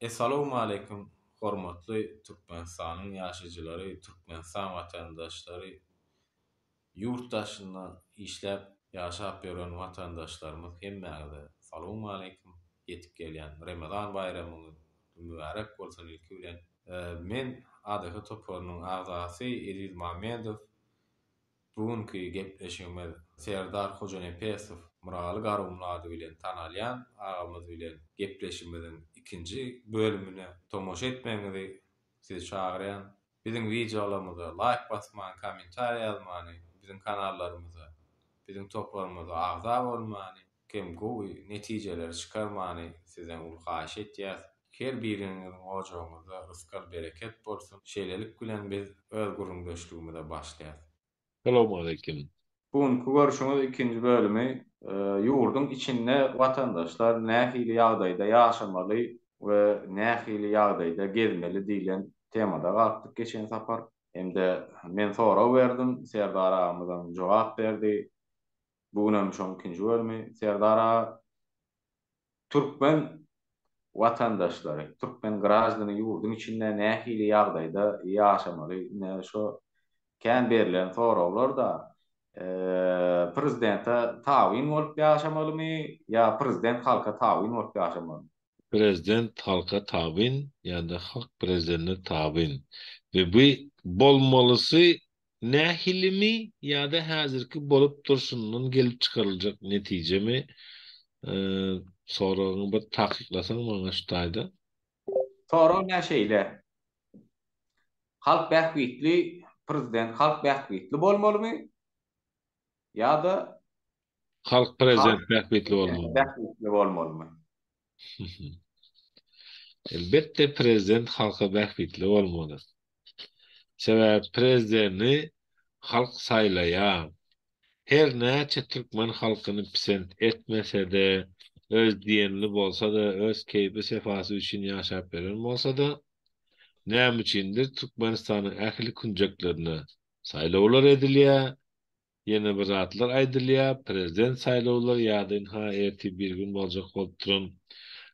Assalamu alaykum hormatly Türkmenistanyň ýaşaýjylary, Türkmenistan watandaşlary, ýurt daşynda işläp ýaşap ýören watandaşlarymyz hemmäge salamu alaykum. Ýetip gelýän Ramazan bayramyňyz mübarek bolsun ilki bilen. Men Adaky Topornyň agzasy Ediz Mamedow. Bugünkü gepleşigimiz Serdar Hojanepesov Muraly garumlady bilen tanalýan agamyz bilen gepleşigimiziň ikinji bölümine tomoşa etmeňizi sizi çagyrýan. Biziň videolarymyza like basman, kommentariýa ýazmany, biziň kanallarymyza, biziň toplumymyza agza bolmany, kim gowy netijeler çykarmany sizden ulgaş etýär. Her biriňiziň ojagyňyzda rızkal bereket bolsun. Şeýlelik bilen biz öz gurulmuşlygymyza başlaýar. Selamun aleyküm. Bugünkü görüşümüz ikinci bölümü. Yurdun içinde vatandaşlar nähili ýagdaýda ýaşamaly we nähili ýagdaýda gezmeli diýilen temada galpdyk geçen sapar. Hemde men sorag berdim, Serdar agamyzdan jogap berdi. Bugün şoň ikinji bölümü. Serdar aga, Türkmen vatandaşlary, Türkmen grajdany yurdun içinde nähili ýagdaýda ýaşamaly, ne şo kän berilen soraglar da prezidenta tawin bolup ýaşamalymy ýa prezident halka tawin bolup ýaşamalymy? Prezident halka tabin ya da halk prezidentine tabin. Ve bu bolmalısı nehilimi ya da hazırki bolup dursunun gelip çıkarılacak netice mi? Sorunu bir takiklasan bana şutaydı. Sorag näşeýle? Halk bähwitli, prezident halk bähwitli bolmalymy ýa-da Halk prezident behbetli olmalı. bähwitli bolmalymy? Elbette prezident halka behbetli olmalı. Sebep prezidenti halk saylaýar. Her näçe Türkmen halkyny pisent etmese de, öz diýenli bolsa da, öz keypi sefasy üçin ýaşap beren bolsa da, näme üçindir Türkmenistanyň ähli kunjaklaryna saýlawlar edilýär, ýene bir zatlar aýdylýar, prezident saýlawlary ýa-da erti bir gün boljak bolup duran,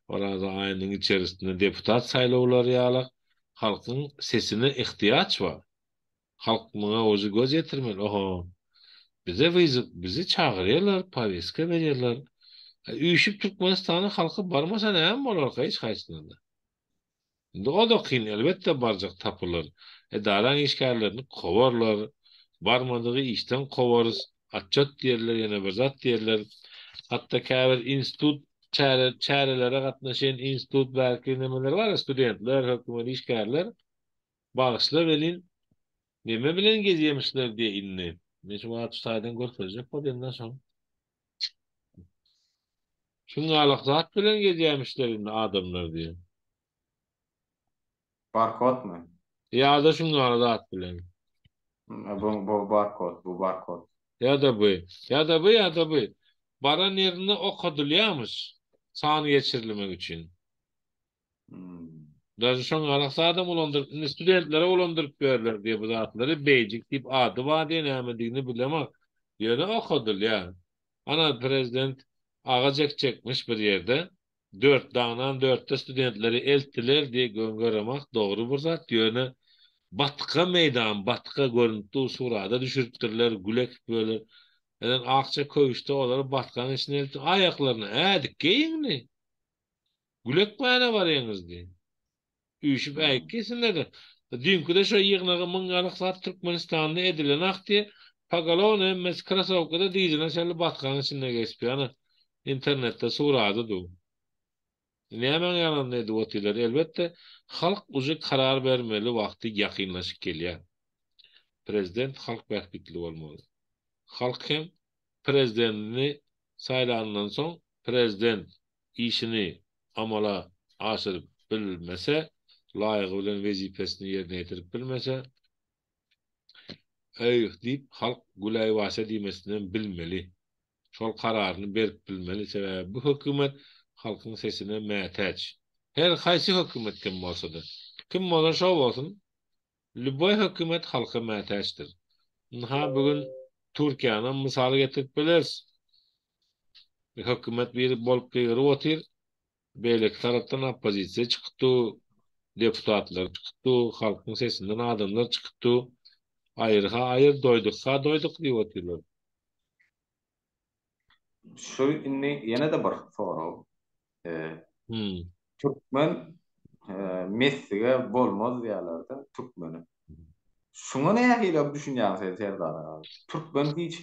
orada aýynyň içerisinde deputat saýlawlary ýaly halkyň sesine ihtiýaç bar. Halk muňa ozy göz ýetirmeli. Oho, bizi çağırıyorlar, paveska veriyorlar. Üýşüp Türkmenistanyň halky barmasa näme bolar hiç haýsynda. Indi o da kyn elbette barjak tapylar. Edaran işgärlerini kowarlar. Barmadygy işten kowarys, atjat diýerler, ýene bir zat diýerler. Hatda käbir institut çärelere gatnaşan institut belki nemeler var, studentler, hökümet işgärler bagyşlap elin neme bilen gezýämişler diýe inni. Men şu wagt saýdan görkezjek bolýandan soň. Şuňalyk zat bilen gezýämişler indi adamlar diýe. Barkod mu? Ýa-da şuňalyk zat bilen. Bu barkod. Ya da bu. Baran yerine okudulýarmyş. Sany geçirilmek üçin. Daşy şoňalyk adam ulandyryp, studentlere ulandyryp berler diýe bu zatlary bejik diýip ady var diýe nämedigini bilemek. Ýöne okudulýar. Ana prezident agajak çekmiş bir ýerde 4 dağdan 4'te studentleri elttiler diye göngöremek doğru bir zat. Ýöne batka meydan, batka görüntü surada düşürttirler, gülek böyle. Eden akça köýüşde olary batkanın içine eltip ayaklaryny ädik geýinni. Gülek bäne barýaňyz diýe. Üýşüp äýik kesinler de. Dünküde şo ýygnagy müňgalyk zat Türkmenistanda edilen akdy pagalon emmes krasowkada diýdiler şeýle batkanın içinde geçip ýany internetde surady du. Näme ýalan dedi otylar elbette halk uzy karar bermeli wagty ýakynlaşyp gelýär. Prezident halk bähbitli bolmaly. Halk hem prezidentini saylandan soň prezident işini amala aşyryp bilmese, laýygy bilen wezipesini ýerine ýetirip bilmese, öýüh diýip halk gulay wasa diýmesinden bilmeli. Şol kararyny berip bilmeli. Sebäbi bu hökümet halkyň sesine mätäç. Her haýsy hökümetken bolsa-da, kim bolar şo bolsun, lüboy hökümet halka mätäçdir. Bugün Türkiýanyň misaly getirip bileriz. Hökümet bir bolup gyrıp otyr, beýleki tarapdan oppozisiýa çykdy, deputatlar çykdy, halkyň sesinden adamlar çykdy. Ayrıha ayır, doydukha doyduk diýip oturýar. Şu inni ýene de bir soraw. Eee, Hmm. Türkmen Messi'ge bolmaz diýerlerdi, türkmeni. Şuňa nähili düşünýär sen Serdar abi? Türkmen hiç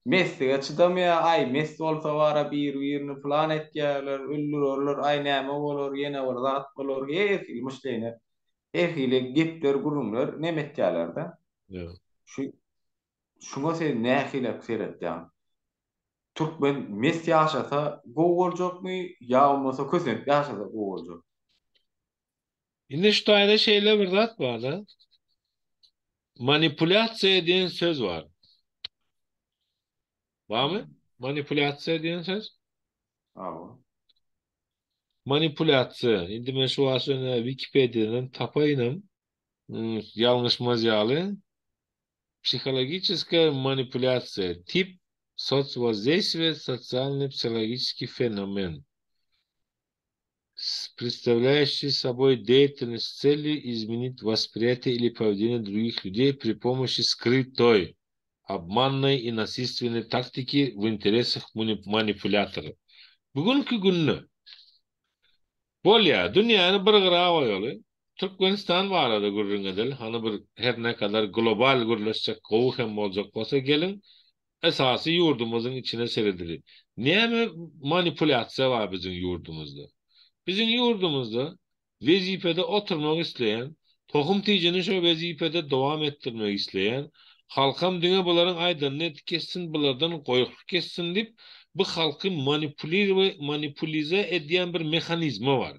Messi'ge çydamaýar, ay Messi bolsa bara birini plan etýärler, öldürürler, ay näme bolar, ýene bir zat bolar, her hil müşleýine, her hile gepler gurulýar, näme etýärler da? Ja. Şu şuňa sen nähili seretýär? Türkmen Messi ýaşasa gowy boljakmy, ýa bolmasa kösent ýaşasa gowy boljak? Indi şu taýda şeýle bir zat bar da. Manipulasiýa diýen söz bar. Barmy? Manipulasiýa diýen söz? Aba. Manipulasiýa. Indi men şu aşyny Wikipediýadan tapaýynam. Ýalňyşmajaly. Психологическая манипуляция. Тип соцвоздействия, социально-психологический феномен, представляющий собой деятельность с целью изменить восприятие или поведение других людей при помощи скрытой, обманной и насильственной тактики в интересах манипулятора. Bugünkü günü bolya dünýäni bir gyraga ýoly Türkmenistan barada gurrun edil. Hani bir her ne kadar global gurlaşacak gowy hem boljak bolsa gelin esasy yurdumuzun içine seredilir. Näme manipulasiýa var bizim yurdumuzda? Bizim yurdumuzda wezipede oturmak isleyen, tohum tijini şu wezipede dowam etdirmek isleyen, halkam diňe bularyň aýdyny etketsin, bulardan goýup kessin dip bu halky manipulize edýän bir mehanizma var.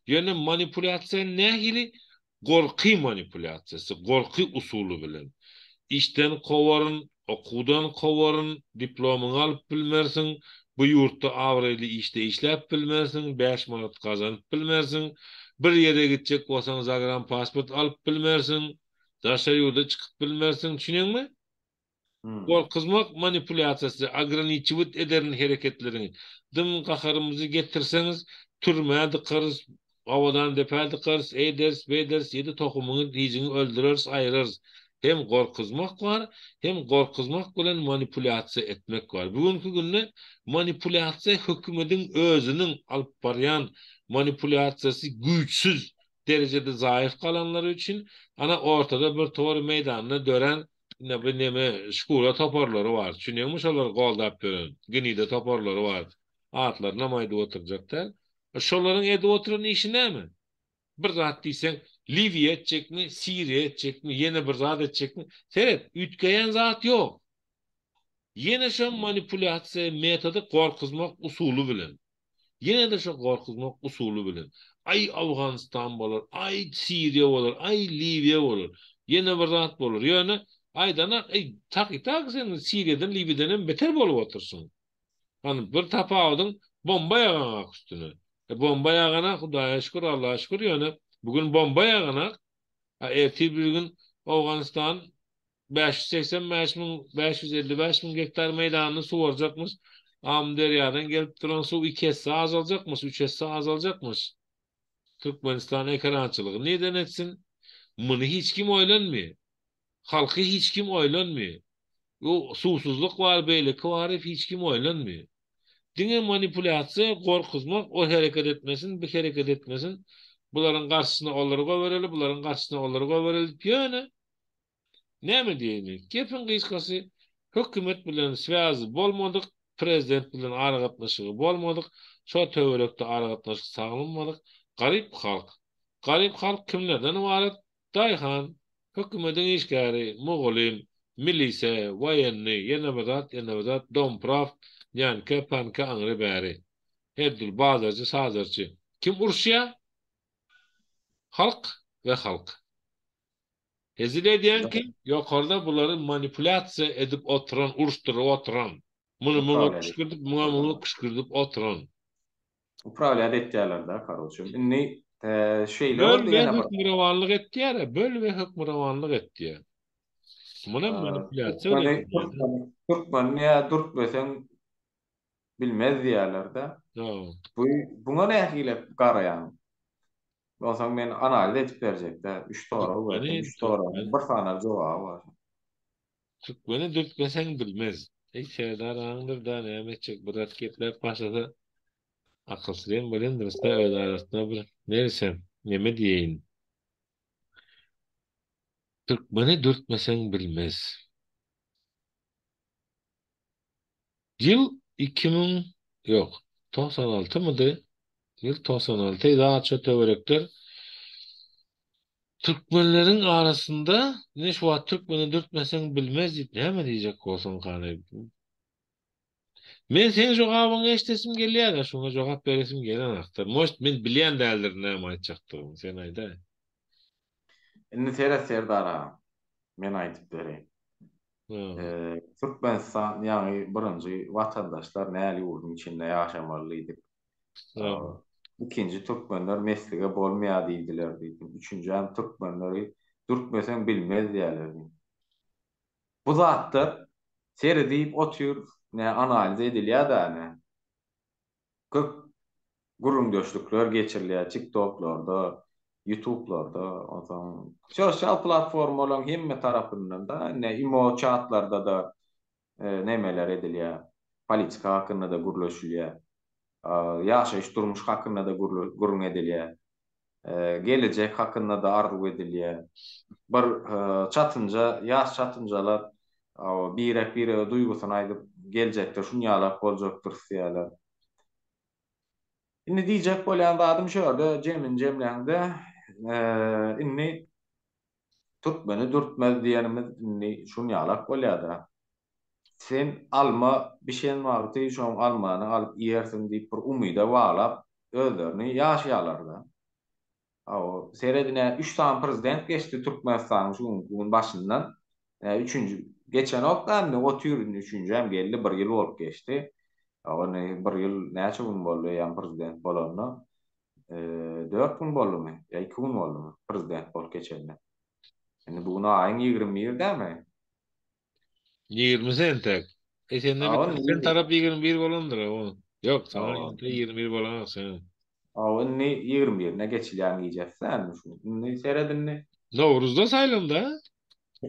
Ýöne manipulasiýa nähili gorky manipulasiýasy, gorky usuly bilen. İşten kowaryn, okudan kowaryn, diplomuny alyp bilmersiň, bu ýurtda awraly işte işläp bilmersiň, 5 manat gazanyp bilmersiň, bir ýere gitjek bolsaň zagram pasport alyp bilmersiň, daşa ýurda çykyp bilmersiň, düşüneňmi? Hmm. Korkuzmak manipulasiýasy, agraniçiwit ederin hereketlerini. Dım gaharymyzy getirseniz, türmäde kırız, avadan depäldi kırız, eýders, beýders, ýedi tokumuny diýjini öldürers, aýyrers. Hem gorkuzmak var, hem gorkuzmak bilen manipulasiýa etmek var. Bugünkü günde manipulasiýa hökümetiň özüniň alyp barýan manipulasiýasy güýçsiz derecede zayıf kalanlar için ana ortada bir tor meýdanyna dören neme şkura toparlary bar. Düşünýärmi şolar goldap beren? Genide toparlary bar. Atlar namaýda oturjaklar. Şolaryň ede oturan işi näme? Bir zat diýsen, Liviýa etjekmi, Siriýa etjekmi, ýene bir zat etjekmi? Seret, ütgeýän zat ýok. Ýene şo manipulasiýa metody gorkuzmak usuly bilen. Ýene de şo gorkuzmak usuly bilen. Ay Awganistan bolar, ay Siriýa bolar, ay Liviýa bolar. Ýene bir zat bolar. Ýöne aýdana tak sen Siriýadan, Liviýadan beter bolup otursun. Hani bir tapawdyň bomba ýagan üstüne. Bomba ýagana Hudaýa şükür, Allaha şükür ýöne bugün bomba ýagana erti bir gün Awganistan 555 bin hektar meýdanyny suwarjakmyş. Amderýadan gelip duran suw 2 hessa azaljakmyş, 3 hessa azaljakmyş. Türkmenistan ekrançylygy neden etsin? Muny hiç kim oýlanmýar. Halky hiç kim oýlanmýar. O susuzluk var, beýleki var, hiç kim oýlanmýar. Diňe manipulasiýa, gorkuzmak, o hereket etmesin, bir hereket etmesin. Bularyň garşysyna olary goýbereli, bularyň garşysyna olary goýbereli ýöne. Näme diýeni? Gepin gysgasy hökümet bilen swäzi bolmadyk, prezident bilen aragatnaşygy bolmadyk, şo töwerekde aragatnaşyk saglanmadyk. Garyp halk. Garyp halk kimlerden ibaret? Daýhan, hökümetiň işgäri, mogolim, milise, wayenni, ýene birat, dompraw, ýani kepanka aňry bäri. Herdil bazarçy, sazarçy. Kim urşýar? Halk we halk. Hezil edýän kim? Ýokarda bulary manipulasiýa edip oturan, uruşdurup oturan. Muny kışkırdyp, muny kışkırdyp oturan. Upravlýar etýärler-de karoçum. Inni şeýle Böl boldy we ýene bir hökmürawanlyk etdiýär, böl we hökmürawanlyk etdiýär. Muna manipulasiýa Türkmeni öğretilýär. Türkmeni ýa durpbeseň bilmez diýerler de. Ýa, Bu Buna nähile garaýan? Olsaň men analiz edip berjekde 3 tora berdim, türkmeni 3 tora türkmen bir tane jogaby bar. türkmeni dürtmesen bilmez. Serdar aňdyr da näme çek bir hareketler başlasa akylsızyn bilendir öz arasynda bir nersem neme diýeýin. Türkmeni dürtmesen bilmez. Ýyl 2000 yok 96 mıydı? Yıl 96 idi açça töwerekler. Türkmenlerin arasında ne şu wagt Türkmeni dürtmesen bilmez diýip näme diýjek bolsaň kany. Men sen jogabyňy eşdesim gelýär, şoňa jogap beresim gelen aktar. Most men bilýän däldir näme aýtjakdygymy sen aýda. Indi Serdar men aýdyp bereyim. Ha, Türkmenistan ýani birinji watandaşlar näli ýurdun içinde ýaşamalydyk. ha. İkinji Türkmenler meslige bolmaýar diýdiler diýdim. Üçüncü hem Türkmenleri dürtmesen bilmez diýerler. Bu zatlar seri diýip otur ne analiz edilýär-de ne. Köp gurundaşlyklar geçirilýär TikTok'larda, YouTube'larda, adam sosial platformalar hemme tarapyndan da ne imo chatlarda da nemeler edilýär. Politika hakynda da gurulýar. Ýaşaýyş durmuş hakynda da gurun edilýär. Gelecek hakynda da arzu edilýär. Bir çatınca, ýaş çatınjalar bire duýgusyny aýdyp geljekde şunýalap boljakdyr diýerler. Indi diýjek bolýan zadym şöyle jemin jemläňde inni türkmeni dürtmez diýenimiz inni şunýalap bolýar-da. Sen alma bir şeyin wagty şoň almany alyp ýersin diýip bir umyda baglap özlerini ýaşaýarlar-da. Seredine 3 tane prezident geçti Türkmenistan'ın şu gün başından. Üçüncü geçen oktan o türün üçüncü hem geldi bir yıl olup geçti. Onu bir yıl neçe gün boldu yan prezident bolanda. 4 gün boldu mu? Ya 2 gün boldu mu? Prezident bol geçende. Yani bugün ayın 21 değil mi? 20 sentek. Sende Awon bitirsen tarap 21 bolandyr o. Yok, sana awon ýa-da 21 bolan sen. awon 21 ne geçilýän diýjeksen şu. Ni seredinni. Nowruzda saýlanda.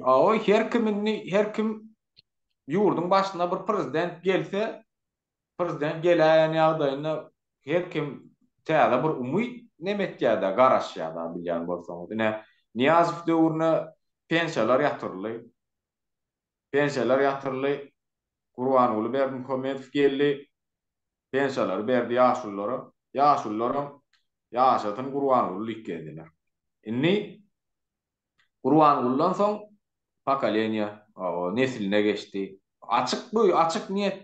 Awon her kim yurdun başına bir prezident gelse prezident gelen ýagdaýynda her kim täze bir umyt nemetýär-de garaşýar-da bilýän bolsaňyz. Ine Niýazow döwrüne pensiýalar ýatyrly. Pensiýalar ýatyrly. Gurbanuly Berdimuhammedow geldi. Pensiýalar berdi ýaşullara. Ýaşullara ýaşatyn Gurbanuly ikediler. Inni Gurbanulydan soň pokoleniýa nesline geçti. Açyk niýet.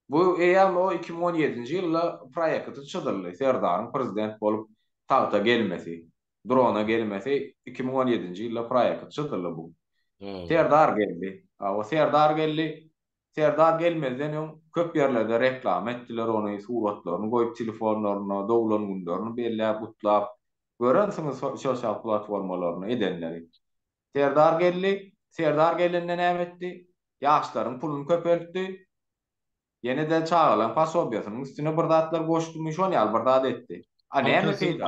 Bu eýam o 2017-nji ýylda proýekty çydyrly. Serdaryň prezident bolup tagta gelmesi, drona gelmesi 2017-nji ýylda proýekty çydyrly bu. Ha. Serdar geldi. O Serdar geldi. Serdar gelmezden öň köp ýerlerde reklam etdiler ony, suratlaryny goýup telefonlaryna, dowlan günlerini belläp gutlap. Görensiňiz sosial platformalaryny edenleri. Serdar geldi. Serdar gelende näme etdi? Ýaşlaryň puluny köpeltdi. Yine de çağılan pasobyasının üstüne bırdatlar koştumu şon yal bırdat etti. A näme peýda?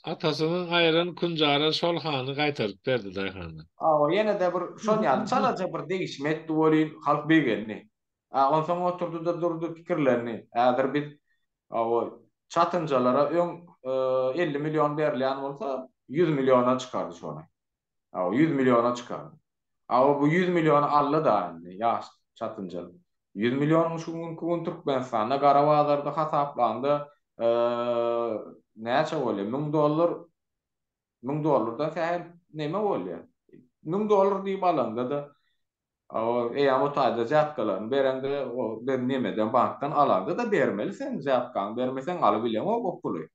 Atasının ayran kunjara şolhany gaýtaryp berdi daýhany. O yine de bir şon yal çalaja bir degişme etdi bolýan halk begenni. Onsoň oturdu da durdu pikirlerini. Ägir biz o çatynjalara öň 50 milyon berilýän bolsa 100 milyona çykardy şonu. O 100 milyona çykardy. Bu 100 milyonu ally da ýaş çatynjalar. 100 milyon şu gün Türkmenistanda Garabağlarda hasaplandı. Näçe bolýar? $1000 sähäl näme bolýar? $1000 diýip alanda da eýa mutaýda zatgalaryny berende o bir nemeden bankdan alanda da bermeli sen zatgan bermesen alybilýän o puly.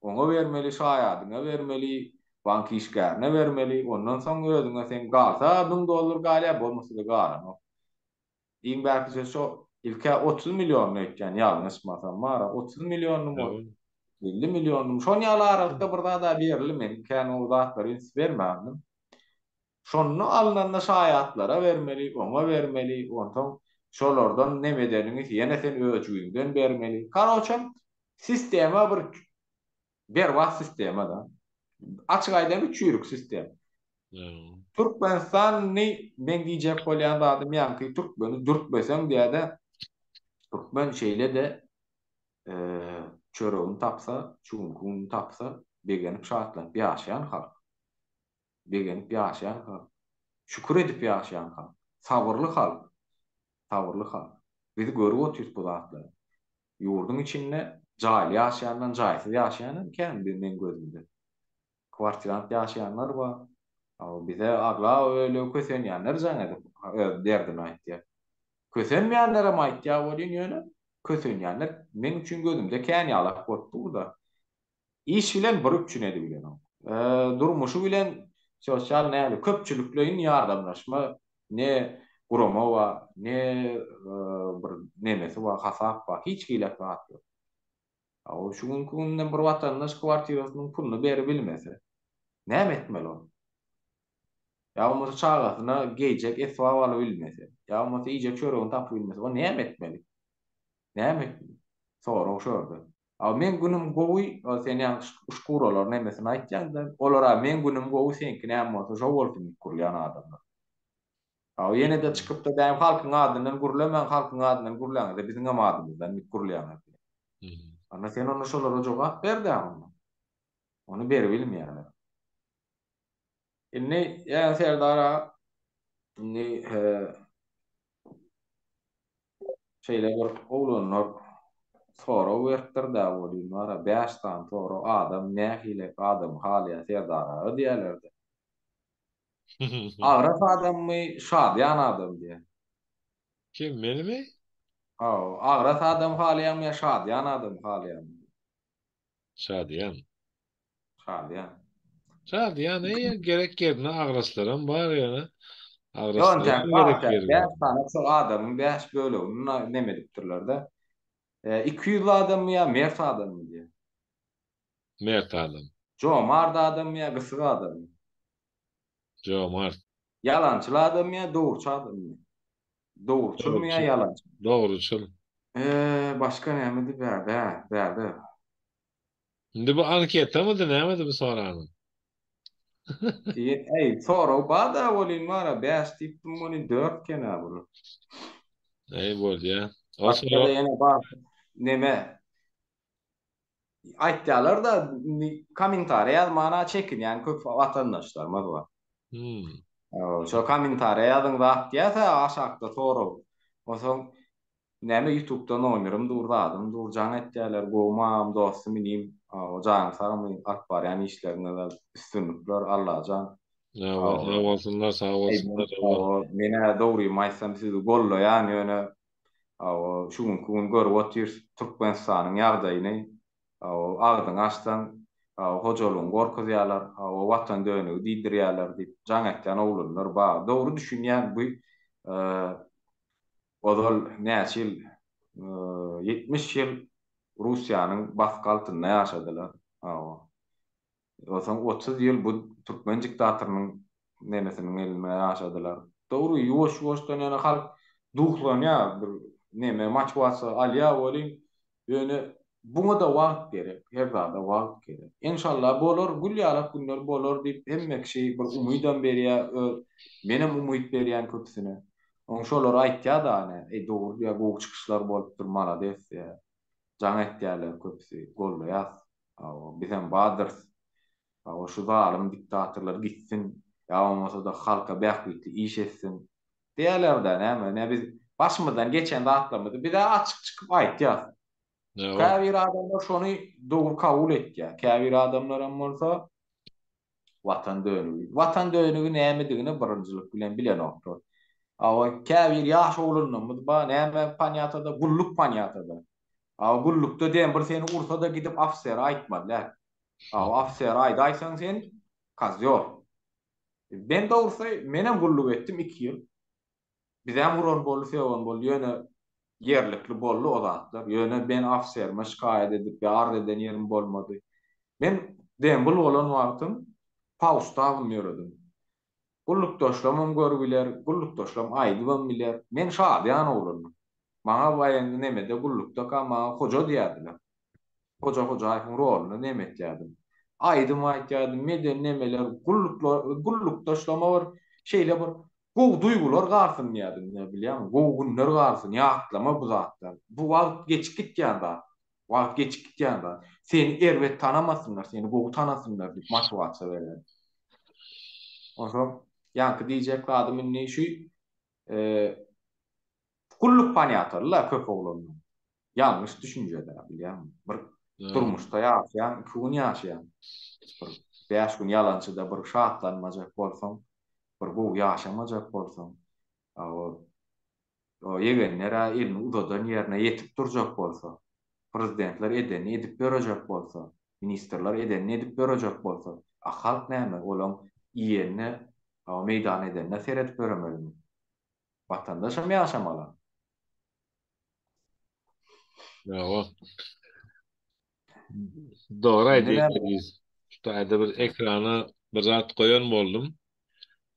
Oňa bermeli, şaýadyňa bermeli, bank işgärine bermeli. Ondan soň özüňe sen galsa $1000 galýa bolmasa da galan. İň belki şu ilke 30 milyon etken ýalňyşmasam mara 30 milyonum Ha. 50 milyonum şon ýalarykda birda da berildi men kän o zatlary ins bermädim. Şonu alnanda şaýatlara bermeli, oňa bermeli, ondan şolardan nemedenini ýene sen öjüňden bermeli. Karaçam sistema bir wagt sistema da. Açyk aýdym çüýrük sistem. Ja. Türkmenistany men diýjek bolýan zadym ýa-ni türkmeni dürtmesem diýede türkmen şeýle de çöregini tapsa, çuňkuny tapsa, begenip şatlanyp ýaşaýan halk. Begenip ýaşaýan halk. Şükür edip ýaşaýan halk. Sabırly halk. Sabırly halk. Bizi görüp otyrs bu zatlary. Ýurdun içinde jaýly ýaşaýandan jaýsyz ýaşaýanyň kämmenden gözümde. Kwartirant ýaşaýanlar bar. Bize agla öyle kösenýänler jaňa derdini aýtdy. Kösenmeýänlere aýtdy bolýan ýöne. Kösenýänler men üçin gözümde kän ýalak bolupdy da. İş bilen bir üçünedi bilen o. Durmuşy bilen sosial näle köpçüliklerin ýardamlaşma ne gurama wa ne bir nemesi wa hasap wa hiç gilek wagt ýok. O şuň günden bir watandaş kwartirasynyň pulunu beri bilmese näme etmeli o? Ýa-da çagasyna geýjek esbab aly bilmese, ýa-da iýjek çöregini tapy bilmese, o näme etmeli? Näme etmeli? Sorag şurada. Men günüm gowy, sen ýa uşkuralar nemesini aýtjaňda, olara men günüm gowy senki näme bolsa şo bolsun gurulýan adamlar. Ýene de çykyp da däm halkyň adyndan gurulaman, halkyň adyndan gurulaňyz da biziň amadymyzdan gurulaýar. Ana sen onu şolara jogap berdi ama. Onu beri bilmeýärler. Inni ýa Serdara inni şeýle bir oglanlar sonra wertdir da bolýan wara 5 tan sonra adam nähile adam halya Serdara diýerlerdi. Agras adammy, şadyan adam diýe. Kim menimi? Agras adam halýam ýa şadyan adam halýam. Şadiyan. Şadyan. Şadiyan gerek yerine agraslaram bar ýa-ni. Ýön Agraslara täk gerek bar, yer. 5 tane şu adamyň 5 bölegini nemedipdirler de. 200 adam ýa mert adam diýe. Mert adam. Jomard adam ýa gysyk adam. Jomart. Yalançyl adam ýa dogruçy adam. Dogruçyl mı ýa yalançy? Dogruçul. Başga näme berdi? Indi bu anketa mıdı, nämedi bu soranyň? Sonra bada bolýan wara 5 tipdim ony 4 kene bulu. Boldy ýa. O Başga da ýene bar. Neme? Aýtdylar da kommentariýa ýazmana çekinýän köp watandaşlar bar. Şo kommentariýa ýazyň wagt ýa-da aşakda soraw. Osoň näme YouTube'da nomerim durdadım, durjaň etdiler, gowmam, dostum inim, o jaň sagamy akbar ýani işlerine de üstünlükler Allahan. Sağ olsunlar, sağ olsunlar. Mene dogry maýsam sizi gollaýan ýöne şuň gün görüp otyrs Türkmenistanyň ýagdaýyny, agdyň açdan hojalygyň gorkuzýarlar, watan dönügi diýdirýärler diýip jaň etdiň oglanlar bar. Dogry düşünýän bu odal näçe ýyl 70 ýyl Russiýanyň baskı altynda ýaşadylar. Osoň 30 ýyl bu türkmen diktatornyň nemesiniň elinde ýaşadylar. Dogry ýuwaş-ýuwaşdan ýa halk duhlanýar, bir neme motivasiýa alýar bolýan. Ýöne buna da wagt gerek, her zada wagt gerek. İnşallah bolar, gülýarap günler bolar diýip hemme kişi bir umydan berýär, menem umyt berýän köpsine. Şolar aýtýar da dogry ýa gowy çykyşlar bolup durmala diýse. Jaň etdiler köpsi gollaýar. Bizem badyr. Şu zalim diktatorlar gitsin. Ýa-da da halka bähbitli iş etsin. Diýerler da näme biz başymyzdan geçen atlamady. Bir de açyk çykyp aýtýar. Käbir adamlar şonu dogry kabul etdi. Käbir adamlar bolsa watan dönügi. Watan dönügi nämedigini birinjilik bilen bilen oktor. Käbir ýaş oglanymyz ba näme panyata da gulluk panyata da. Gullukda diýen bir seni ursa da gidip afser aýtmadylar. Afser aýdaýsaň sen kazyor. Ben de ursa menem gulluk etdim 2 ýyl. Bizem uran boldy, sewan boldy ýöne yerlikli boldy o zatlar. Ýöne ben afserme şikaýet edip ýard eden ýerim bolmady. Men dembul bolan wagtym pausta almýarydym. Gulluk doşlamam görbiler, gulluk doşlam aýdybam biler. Men şadyan olanım. Maňa baýandy nemede gullukda kama hoja diýerdiler. Hoja aýkyň roluny nem etýärdim. Aýdym aýtýardym, meden nemeler gulluk doşlama bir şeýle bir gowy duýgular garsyn diýärdim, ne bilýän, gowy günler garsyn, ýatlama bu zatlar. Bu wagt geçip gitýär-de. Wagt geçip gitýär-de. Seni erwet tanamasynlar, seni gowy tanasynlar diýip motivasiýa berýär. Oňa ýanky diýjek adamyn ne şu kulluk paniatorlar köp oglanlar. Yanlış düşünjede bilýän. Bir durmuşda ýaşaýan, iki gün ýaşaýan. Bir 5 gün ýalançyda bir şatlanmajak bolsaň, bir gowy ýaşamajak bolsaň, o ýegenlere ilmi uzadan ýerine ýetip durjak bolsa, prezidentler edeni edip berejek bolsa, ministrler edeni edip berejek bolsa, halk näme olam ýerine meýdan edenne seredip beremeli. Vatandaşam ýaşamaly. Bravo. Doğru aýdýarsyňyz. Şu aýda bir ekrana bir zat goýan boldum.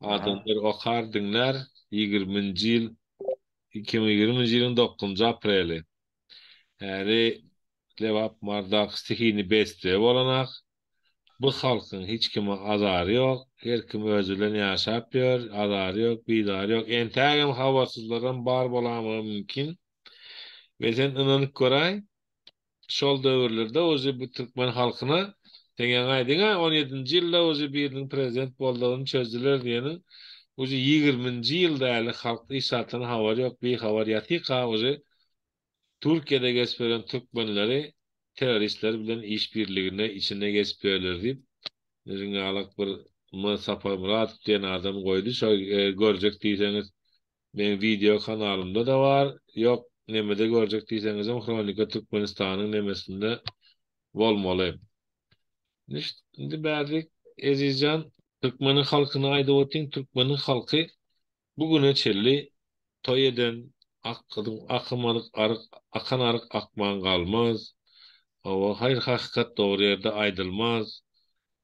Adamlar okar dinler 20-nji ýyl 2020-nji ýylyň 9-njy apreli. Häri Lewap Mardak stihini beste bolanak. Bu halkyň hiç kime azary ýok, her kim özü bilen ýaşap ýör, azary ýok, bidary ýok. Entägem hawasyzlardan bar bolamy mümkin. Ve sen inanyp göräý, şol döwürlerde ozy bu Türkmen halkyna teňen aýdyňa 17-nji ýylda ozy biriniň prezident boldygyny çözdüler diýeni, ozy 20-nji ýylda äli halk işatyn habar ýok, bir habar ýatyka ozy Türkiýede geçiperen Türkmenleri teröristler bilen işbirligine içine geçipýärler diýip Ringalyk bir Mustafa Murat diýen adam goýdy. Şo görjek diýseňiz men video kanalymda da bar. Ýok, nemede görjek diýseňiz Kronika Türkmenistanyň nemesinde bolmaly. Indi bärlik Ezizcan Türkmeniň halkyna aýdyp ötüň, Türkmeniň halky bugüne çelli toý eden akan arık akman galmaz. O hayır hakikat doğru yerde aydılmaz.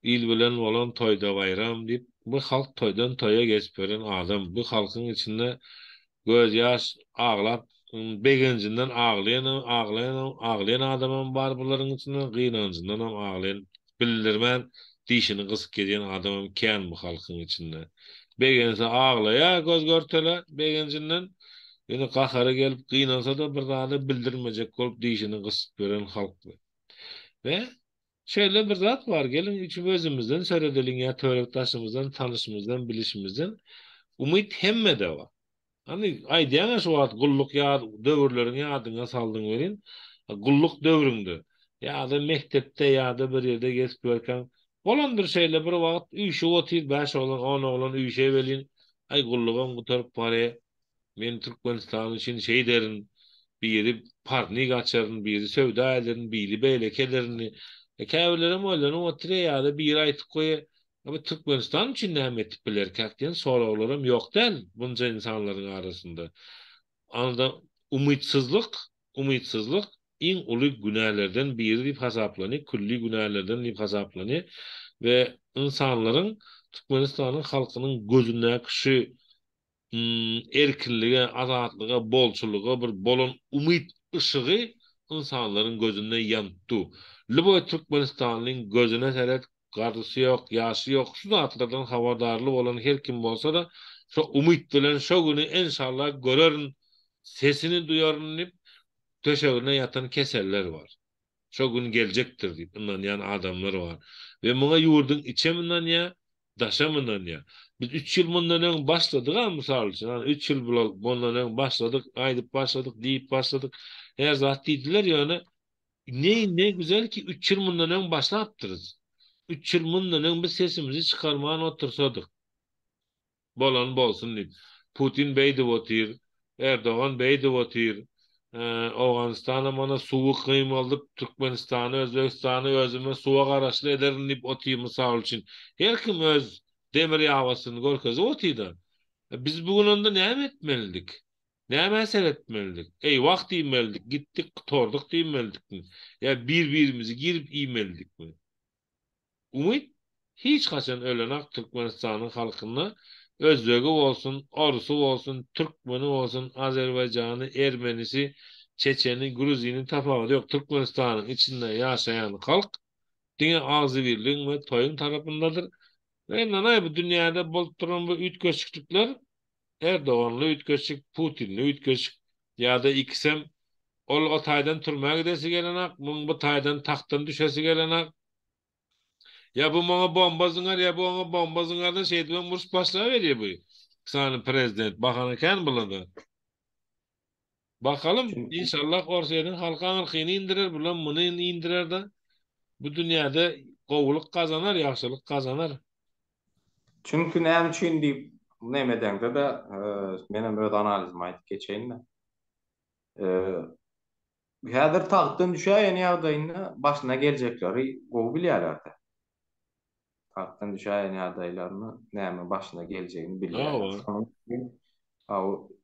İl bilen bolan toyda bayram diýip bu halk toydan toya geçip beren adam. Bu halkyň içinde göz ýaş ağlap begenjinden ağlayan adamam bar bularyň içinde gynanjyndan hem ağlayan bildirmän dişini gysyp geden adamam kän bu halkyň içinde. Begense ağlaya göz görtele begenjinden ýene gahara gelip gynansa da bir zada bildirmejek bolup dişini gysyp beren halk. Ve şöyle bir zat var. Gelin üçü özümüzden söyleyelim ya törektaşımızdan, tanışımızdan, bilişimizden. Umut hemmede var. Hani aýdýan şu wagt gulluk ya döwürlerini ýadyňa saldyň berin. Gulluk döwrüňde. Ya da mektepde ya da bir ýerde geçip berken bolandyr şeýle bir wagt üýşe otyr, 5 olan 10 olan üýşe belin. Ay gullugam gutarıp pare. Men Türkmenistan için şey derin. Biri parni gaçarın, biri sövda ederin, biri beylekelerini. Käwlerim ölen o ýa-da bir aýtyp goýa. Ama Türkmenistan üçin näme etip biler käkden soraklaram ýok däl bunca insanlaryň arasynda. Anda umytsızlyk iň uly günälerden biri diýip hasaplany, külli günälerden diýip hasaplany we insanlaryň Türkmenistanyň halkynyň gözüne kişi erkinlige, azatlyga, bolçuluga bir bolan umyt ışığı insanlaryň gözüne ýantdy. Luboy Türkmenistanyň gözüne seret garrysy ýok, ýaşy ýok, şu zatlardan habardarly bolan her kim bolsa da şo umyt bilen şo güni inşallah görerin, sesini duyaryn diýip töşegine ýatan keseller bar. Şo gün geljekdir diýip inanýan adamlar bar. Ve muňa ýurduň içeminden ýa, daşamından ýa. Biz 3 ýyl mundan öň başladyk ha mysal üçin. 3 ýyl bundan öň başladyk, aýdyp başladyk, diýip başladyk. Her zat diýdiler ýöne ne güzel ki 3 ýyl mundan öň başlapdyrys. 3 ýyl mundan öň biz sesimizi çykarmagan otursadyk. Bolan bolsun diýip. Putin beýdi otyr, Erdogan beýdi otyr. Awganistana mana suwy kıymaldyk, Türkmenistany, Özbekistany özüme suwa garaşly ederin diýip otyr mysal üçin. Her kim öz demir ýawasyny görkezip otyda. Biz bugün onda näme etmelidik? Näme seretmelidik? Ey wagt diýmelidik, gitdik, torduk diýmelidik. Ya bir-birimizi girip iýmelidik mi? Umyt hiç haçan ölen ak Türkmenistanyň halkyna Özbegi bolsun, Orusu bolsun, Türkmeni bolsun, Azerbaycanı, Ermenisi, Çeçeni, Gruzini tapamadı. Yok, Türkmenistan'ın içinde yaşayan halk dine ağzı birliğin ve toyun tarafındadır. Ve nanay bu dünyada bolup duran bu üç göçükler Erdoğanlı üç göçük, Putinli üç göçük ya da ikisem o taydan turmaya gidesi gelenak, bu taydan tahttan düşesi gelenak. Ya bu bana bomba zınar ya bu bana bomba zınardan şey diyen Murs başlığa veriyor bu. Sani prezident bakanı ken buladı. Bakalım Çünkü inşallah Orsiye'nin halka ırkını indirir, bulan bunu indirir de bu dünyada kovuluk kazanır, yaxşılık kazanır. çünkü näme üçin diýip nemedende de menem öz analizime aýdyp geçeýin de. Häzir tahtdan düşäýän ýagdaýynda başyna geljekleri gowy bilýärler. Tahtdan düşäýän ýagdaýlaryny näme başyna geljegini bilýärler. Aa, Şonuň üçin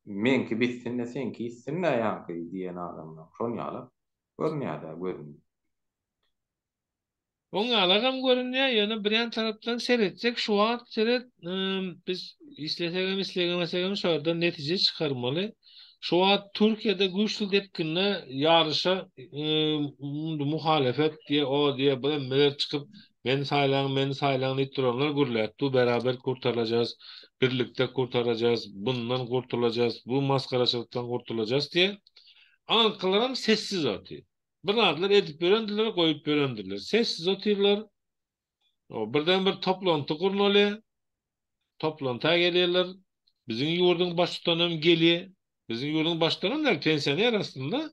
menki bitsin de senki gitsin de ýa-da diýen adamlar. Şonu ýaly görnýär-de görnýär. Oň alagam görünýär, ýöne bilen tarapdan seretsek şu wagt seret biz isletegem şoňda netije çykarmaly. Şu wagt Türkiýede güçlü depkinle ýarışa muhalefet diye o diye bilen meler çykyp men saýlaň diýip duranlar gürlät. Bu beraber kurtaracağız, birlikde kurtaracağız, bundan kurtulacağız, bu maskaraçılıktan kurtulacağız diye. Ankylarym sessiz oty. Birazlar edip berendiler, goýup berendiler. Sessiz otyrlar. O birden bir toplantı gurnaly. Toplantı gelýärler. Biziň ýurdun baş tutanam gelýär. Biziň ýurdun baş tutanam pensioner aslında.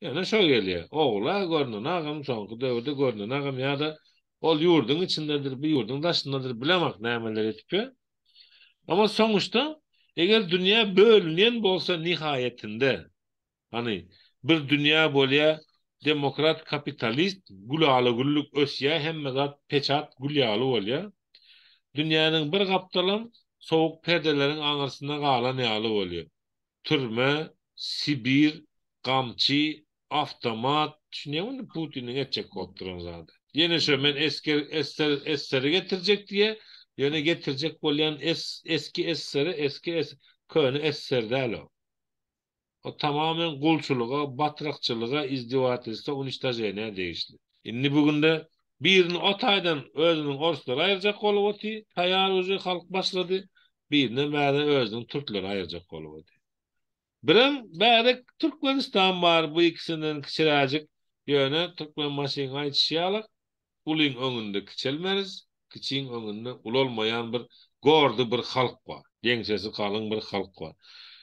Ýa-da şo gelýär. Ogla görnün agam soňky döwürde görnün agam ýa-da ol ýurdun içindedir, bir ýurdun daşyndadyr bilemek nämeler etip. Ama soňuşda eger dünýä bölünýän bolsa nihaýetinde hani bir dünýä bolýa demokrat kapitalist gulaly gulluk ösýä hemme zat peçat gulyaly bolýa. Dünýäniň bir gapdalam sowuk perdeleriň aňyrsynda galan ýaly bolýar. Türme, Sibir, gamçy, avtomat, düşünýärmi Putiniň etjek kopduran zady. Ýene şo men eseri getirjek diýe, ýöne getirjek bolýan eski köni esser däl o. O tamamen gulçuluğa, batrakçılığa, izdivatiliste uniştajene değişti. Inni bugünde birini o taydan özünün Orsları ayıracak olup oti, tayar özü halk başladı. Birini bäde özünün Türkleri ayıracak olup oti. Bilen bäde Türkmenistan var bu ikisinin kiçiräjik ýöne Türkmen maşyny aýtýarlar. Ulyň öňünde kiçelmeriz, kiçiň öňünde ulolmayan bir gordy bir halk var. Deňsesi kalyň bir halk var.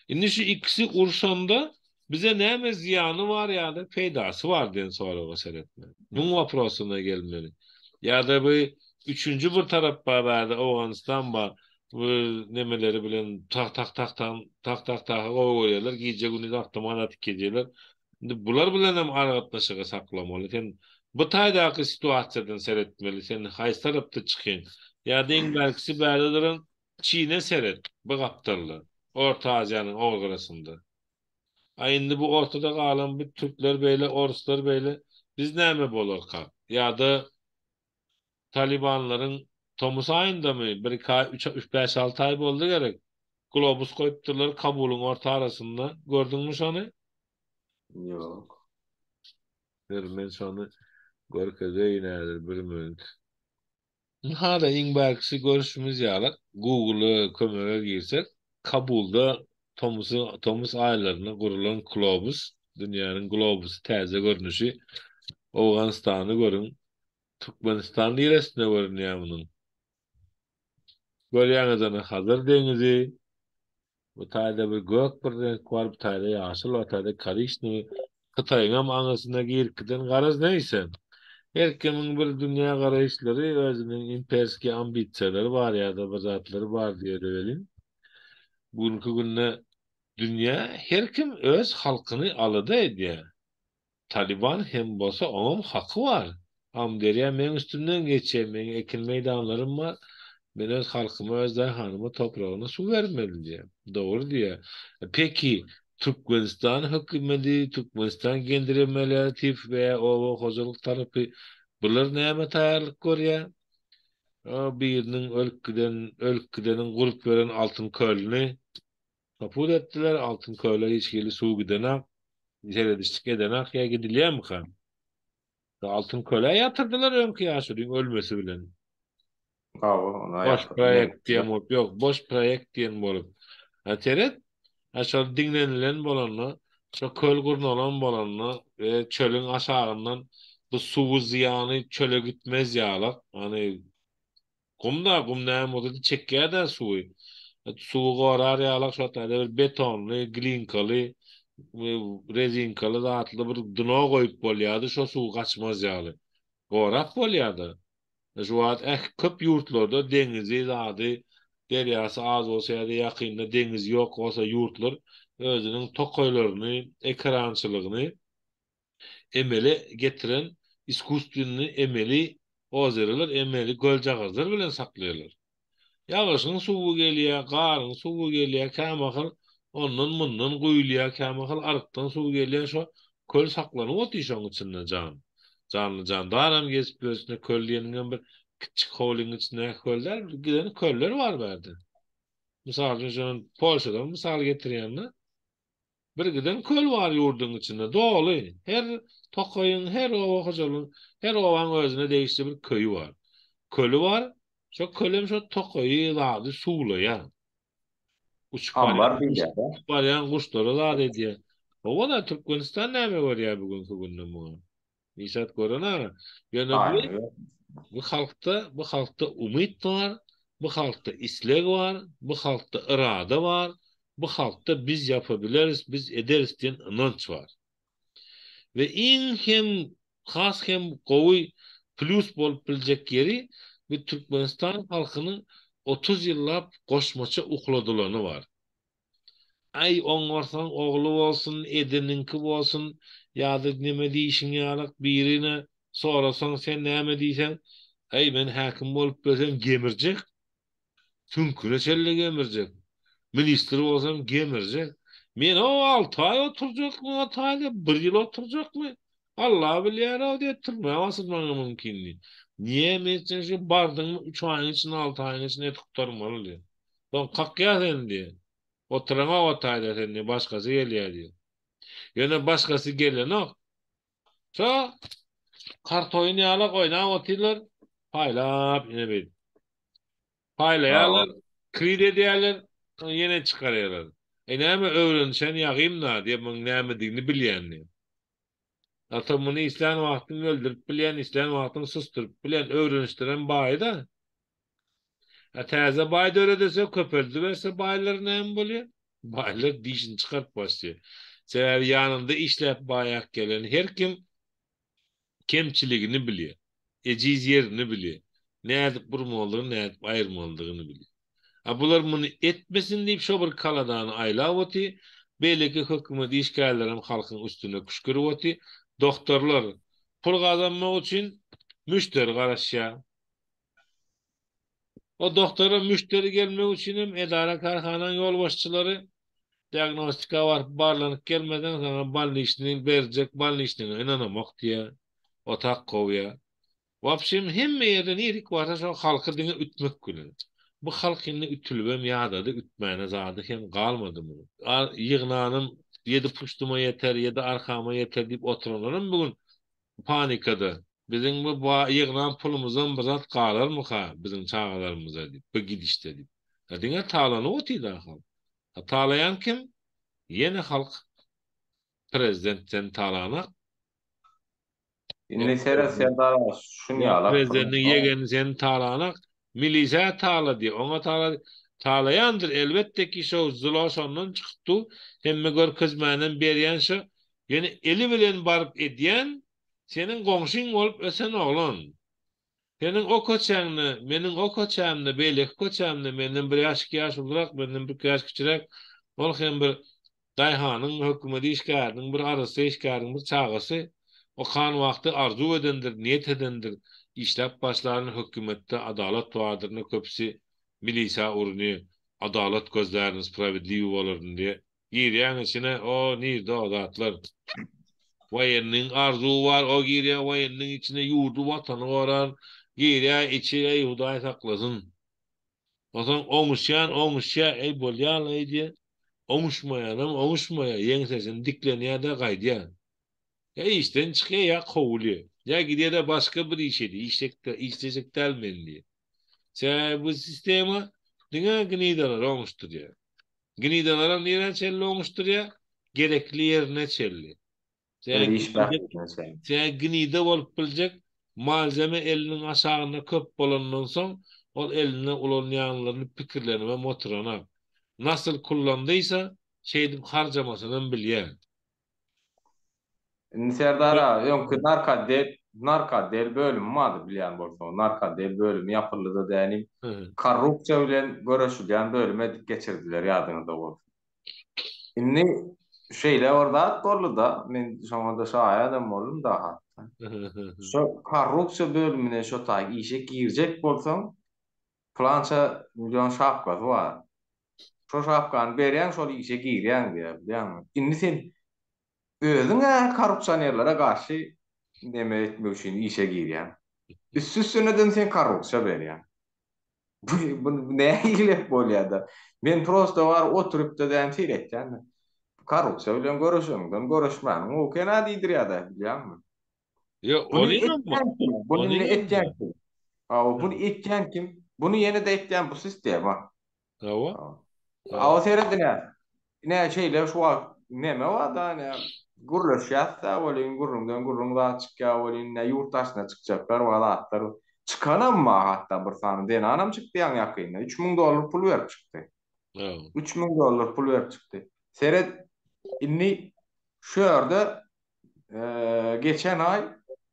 Indi şu ikisi urşanda bize näme ziyanı var ya da peydası var diyen soruğa seretme. Bunun vaprosuna gelmeli. Ya da bu üçüncü bir taraf var, Afganistan var. Bu nemeleri bilen tak oýarlar, gije güni aktaman atyp gejýärler. Indi bular bilen hem aragatnaşyga saklamaly. Sen bu taýdaky situasiýadan seretmeli. Sen haýsy tarapda çykýan? Ya da iň belkisi bäde duran Çine seret, bu gapdarlar. Orta Asya'nın orgasında. Indi bu ortada galan bir Türkler beýle, Oruslar beýle biz näme bolar kap? Ya da Talibanlaryň Tomus aýynda mı? 3-5-6 ay boldy gerek. Globus koýupdyrlar Kabul'un orta arasında. Gördüňmi şonu? Ýok. Men şonu görkezeýinädir bir minut. Hada iň belkisi görüşimiz ýalar. Google'a kömege girsek, Kabul'da Tomus aylaryna gurulan globus, dünýäniň globusu täze görnüşi, Awganistany görün, Türkmenistan ýeresinde görünýär munyň. Görýäňizden Hazar deňizi, bu taýda bir gök bir renk bar, bu taýda ýaşyl, bu taýda karışny, Hytaýyň aňyrsynda girkiden garaz näýse. Herkemiň bir dünýä garaýşlary, özüniň imperski ambisiýalary bar ýa-da bazatlary bar diýip bilen. Bugünkü günde dünýä herkim öz halkyny alada edýär. Taliban hem bolsa onun hakkı var. Am derýär men üstünden geçýär, men ekin meýdanlarym var. Men öz halkyma, öz hanyma topragyna su bermeli diýär. Dogry diýär. Peki Türkmenistan hökümeti, Türkmenistan gendirmeleri tip we o hojalyk tarapy bular näme taýýarlyk görýär? O birinin ölküdenin gurup veren altın kölni kaput ettiler. Altın köle hiç geli suw gidenak, seredişlik edenak ya gidilýär mi kan? Altın köle yatırdılar öňki ýaşuryň ölmesi bilen. Gawa ona Boş ýatyrdy proýekt beripdiler. diýen bolup, ýok, boş proýekt diýen bolup. Teret, şol diňlenilen bolanly, şo köl gurnalan bolanly we çölüň aşagyndan bu suwu zyany çöle gitmez ýalyk. Hani gum näme boldy çekýär-de suwy. Suwu gorar ýalyk şo taýda bir betonly, glinkaly, rezinkaly zatly bir dno goýup bolýardy, şo suw gaçmaz ýaly. Gorap bolýardy. Şu wagt köp ýurtlarda deňizi zady derýasy az bolsa ýa-da ýakynda deňiz ýok bolsa ýurtlar özüniň tokoýlaryny, ekrançylygyny emeli getiren iskustvny emeli ozerler, emeli göljagazlar bilen saklaýarlar. Ýağışyň suwu gelýär, garyň suwu gelýär, kämahyl ondan mundan guýulýar, kämahyl arykdan suw gelýär, şo köl saklanyp otyş şoň içinde jan. Canly jan daram gezip gözüne köl diýeniň bir kiçik howlyň içinde köller, giden köller bar berdi. Mysal üçin Polşadan mysal getirýänler. Bir giden köl bar ýurduň içinde, doly. Her tokoýyň, her owa hojalyň, her owaň özüne degişli bir köýü bar. Kölü bar, şo kölem şo tokoýy zady suwlaýar. Uçup Ambar barýan, bilýär. barýan guşlara zat edýär. Owa da Türkmenistan näme görýär bugünkü günden bu? Nisat görana. Ýöne Aýny. bu halkda umyt bar, bu halkda isleg bar, bu halkda irada bar, bu halkda biz ýapabiliriz, biz ederiz diýen inanç bar. Ve hem has hem gowy plus bolup biljek ýeri bu Türkmenistan halkynyň 30 ýyllap goşmaça ukladylany bar. Ay oňarsan ogly bolsun, edininki bolsun, ýa-da näme diýişiň ýalyk birine sorasaň sen näme diýsen, ay men häkim bolup bolsam gemirjek, tünküne çelle gemirjek. Ministr bolsam gemirjek. Men o 6 ay oturjakmy, 6 ayda 1 ýyl oturjakmy? Allah bilýär o diýetdirme, asylmagy mümkinli. Niye men şu bardyňmy 3 aýyň içinde 6 aýyň içinde etip turmaly? Don kakýa sen diýe. Oturama o taýda sen başgasy gelýär diýe. Ýöne başgasy gelenok. Şo kartoýuny ýaly oýnap otyrlar, paýlap ýene bir. Paýlaýarlar, kredi edýärler, ýene çykarýarlar. Näme öwrenşen ýagym da diýip müň näme diýini bilýänli. Atamyny islan wagtyny öldürip bilýän, islan wagtyny susturup bilýän öwrenişdiren baýda. Täze baýda öredese köpeldi berse baýlar näme bolýar? Baýlar diýişini çykaryp başlaýar. Sebäbi ýanynda işläp baýak gelen her kim kemçiligini bilýär. Ejiz ýerini bilýär. Nädip burmalygyny, nädip aýyrmalygyny bilýär. Bular bunu etmesin diýip şo bir kaladan aýlap oty, belki hökümet işgärlerim halkyň üstüne küşkürip oty. Doktorlar pul gazanmak üçin müşteri garaşýar. O doktora müşteri gelmek üçin hem edara karhanaň ýol başçylary diagnostika barlanyp gelmeden sonra balnyşny berjek, balnyşny inanamak diýär. Otak gowýar. Wapşym hemme ýerden irik barsa şo halky diňe ütmek gülen. Bu halkyny ütülbem ýa-da ütmäne zady hem galmadymy? Ýygnanym 7 puştuma yeter, 7 arkama yeter diýip oturanlarym bugün panikada. Bizim bu ýygnan pulumuzdan birat galarmy ha bizim çağalarymyza diýip, bu gidişde diýip. Diňe talany otyda hal. Talayan kim? Ýene halk prezidentden talana. Indi serasiýada şunu ýalap. Prezidentiniň ýegeni sen talana. Milisiýa talady, oňa talayandyr elbetde ki şo zulaşondan çykdy, hemme gör kızmanan berýän şo, ýani eli bilen baryp edýän seniň goňşyň bolup ösen oglan. Seniň o köçäňni, meniň o köçämni, beýlek köçämni menden bir ýaş uldurak, menden bir ýaş kiçirek, ol hem bir daýhanyň hökümeti işgäriniň bir arasy işgäriniň bir çagasy, o kan wagty arzu edendir, niýet edendir. İşläp başlaryny hökümetde adalet bardyr, köpsi milisiýa uruny, adalet gözlerini sprawiedliwi bolaryn diýe. Girýän içine o nirde o zatlar. Waýenniň arzuwy bar, o girýär waýenniň içine ýurdu watany baran, Giyriya içi ey Hudaý saklasın. Osan omuşya ey bolýan ey diye. Omuşmayanım omuşmaya ýeň sesini diklenýär de gaýdýar. Ya işten çıkıyor ya kovuluyor. Ya gidiyor da başka bir işe diyor. İşleyecek delmeli diye. Sen bu sistemi dünya gnidalar olmuştur ya. Gnidalara nereye çelli olmuştur ya? Gerekli yerine çelli. Öyle Sen iş bilecek, bakmıyor sen. sen gnida olup bilecek malzeme elinin aşağına köp bolandan son o eline ulanyanlarını pikirlerini ve motoruna nasıl kullandıysa şeydim harcamasının bilyen. Serdar abi, öňkü narkadel bölümü vardı bilýän bolsaň. Narkadel bölümü ýapyldy da dänim. Korrupsiýa bilen göreşilýän bölüme dik geçirdiler ýadyňyzda bolsa. Inni şeýle orada boldy da men şoňa da adam boldum daha. Şo korrupsiýa bölümine şo taý işe girjek bolsaň, plança milyon şapka var. Şo şapkany berýän şol işe girýän diýär, bilýänmi? Inni sen özüňe korrupsionerlere karşı neme etmek için işe girýän. Üstüne sen korrupsiýa berýän. Bu ne ile bolýar da? Men prosto var oturup da den seyretýän. Korrupsiýa bilen görüşüňden görüşmäň, o kena diýdirýär da, bilýänmi? Ya Bunu oluyor mu? etken kim? Bunu Oluyor etken mu? kim? Bunu etken kim? Bunu yeni de etken bu sistem ha. Hava? O seyredine. Ne şeyle şu an neme var da ne gurlaşyatsa bolin gurrundan çıkya bolin ne yurttaşna çıkacaklar wala atlar. Çıkanam ma hatta bir sany den anam çıktı yan ýakynda $3000 pul berip çıktı. $3000 pul berip çıktı. Seyret inni şu ýerde geçen ay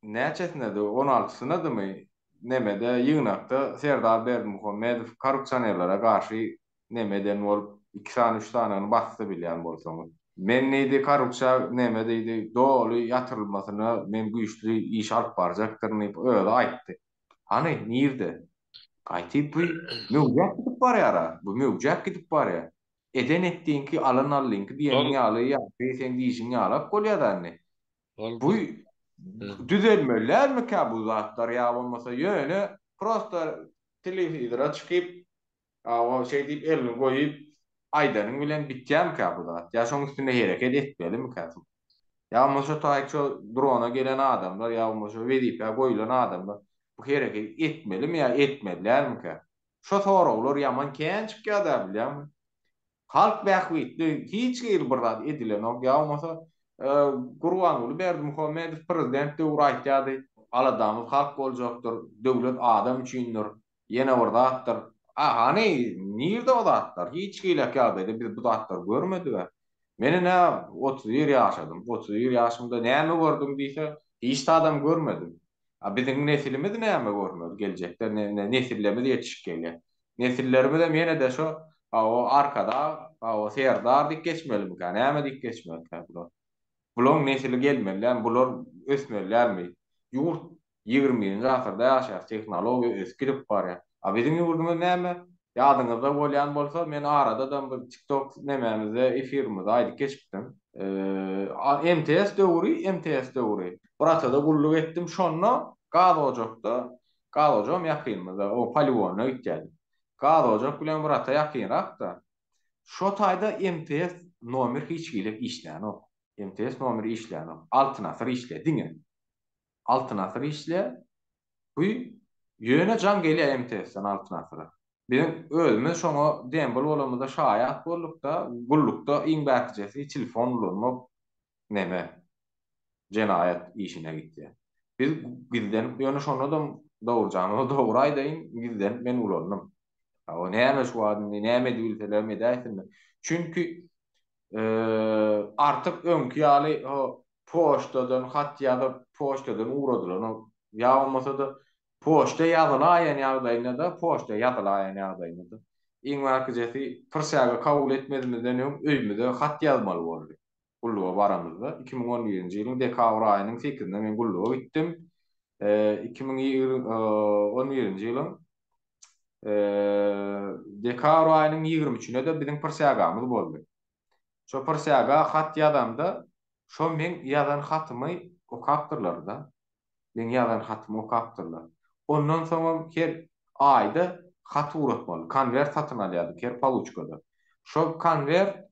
näçesinde de 16-syna mı nemede Ýygnakda Serdar Berdimuhammedow korrupsionerlere garşy nemeden bolup 2 tane 3 tane bastı bilýän bolsaňyz. Men neydi korrupsiýa nemedeydi dolu ýatyrylmasyna men güýçli iş alyp barjakdyryny öyle aýtdy. Hani nirde? Gaýtyp bu möwjat gidip barýar. Bu möwjat gidip barýar. Eden etdiňki alan alynky diýeni aly ýa-da sen diýişiňi alap bolýar da. Bu düzelmeler mi ki bu zatlar ya olmasa yöne prosto televizora çıkıp o şey deyip elini koyup aydanın bilen biteceğim ki bu zat. Ya şonun üstüne hareket etmeli mi kazım? Ya olmasa ta şu drone'a gelen adamlar ya olmasa verip ya koyulan adamlar bu hareket etmeli mi ya etmeliler mi ki? Şu soru olur yaman kendi çıkıyor da biliyor musun? Halk bähwitli hiç gel birrad edilen o ya olmasa Gurbanuly Berdimuhammedow prezident döwür aladamy halk boljakdyr, döwlet adam üçindir, ýene bir zatdyr. Hani nirde o zatlar? Hiç gilek ýagdaýda biz bu zatlar görmedik. Men 31 ýaşadym. 31 ýaşymda näme gördüm diýse, hiç adam görmedim. Biziň nesilimiz näme görmedi geljekde nesillerimiz ýetişip gelýär. Nesillerimiz de ýene de şo o arkada o Serdar dik geçmeli kan, näme dik geçmeli kan. Bular nesili gelmeliler, bular ösmeliler mi? Yurt 20-nji asyrda ýaşar, tehnologiýa eskirip barýar. Bizim ýurdumyz näme? Ýadyňyzda bolýan bolsa, men arada da bir TikTok nemämizde efirimizde aýdyp geçipdim. MTS döwri. Burata da gulluk etdim şonno, gaz ojakda, gaz ojam ýakynmyzda, o poligona gitdim. Gaz ojak bilen burata ýakynrak da. Şo taýda MTS nomer hiç gilek işlän. MTS nomeri işleyen. Altın asır işle. Dine. Altın asır işle. Bu yöne can geliyor MTS'den altın asıra. Benim ölümün şonu dembol olamada şayat bollukta, gullukta inbäkjesi telefonlumu neme cenayet işine gitti. Biz gizden yöne şonu da doğurcanı doğru aydayın gizden men ulandım. O näme şu adını näme diýilseler medäýsin. Çünkü artık öňkü ýaly o poçtadan hat ýazyp poçtadan uradylar. Ya olmasa da poçta ýazylaýan ýagdaýynda da poçta ýazylaýan ýagdaýynda. Iň merkezeti pyrsaga kabul etmedimizden öň öýümizde hat ýazmaly boldy. Gulluga baramyzda 2011-nji ýylyň dekabr aýynyň 8-inde men gulluga gitdim. 2011-nji ýylyň dekabr aýynyň 23-inde de biziň pyrsagamyz boldy. Şo pyrsaga hat ýazamda şo men ýazan hatymy okapdyrlar da. Men ýazan hatymy okapdyrlar. Ondan soň her aýda hat uratmaly. Konvert satyn alýardy her paluçkada. Şo konvert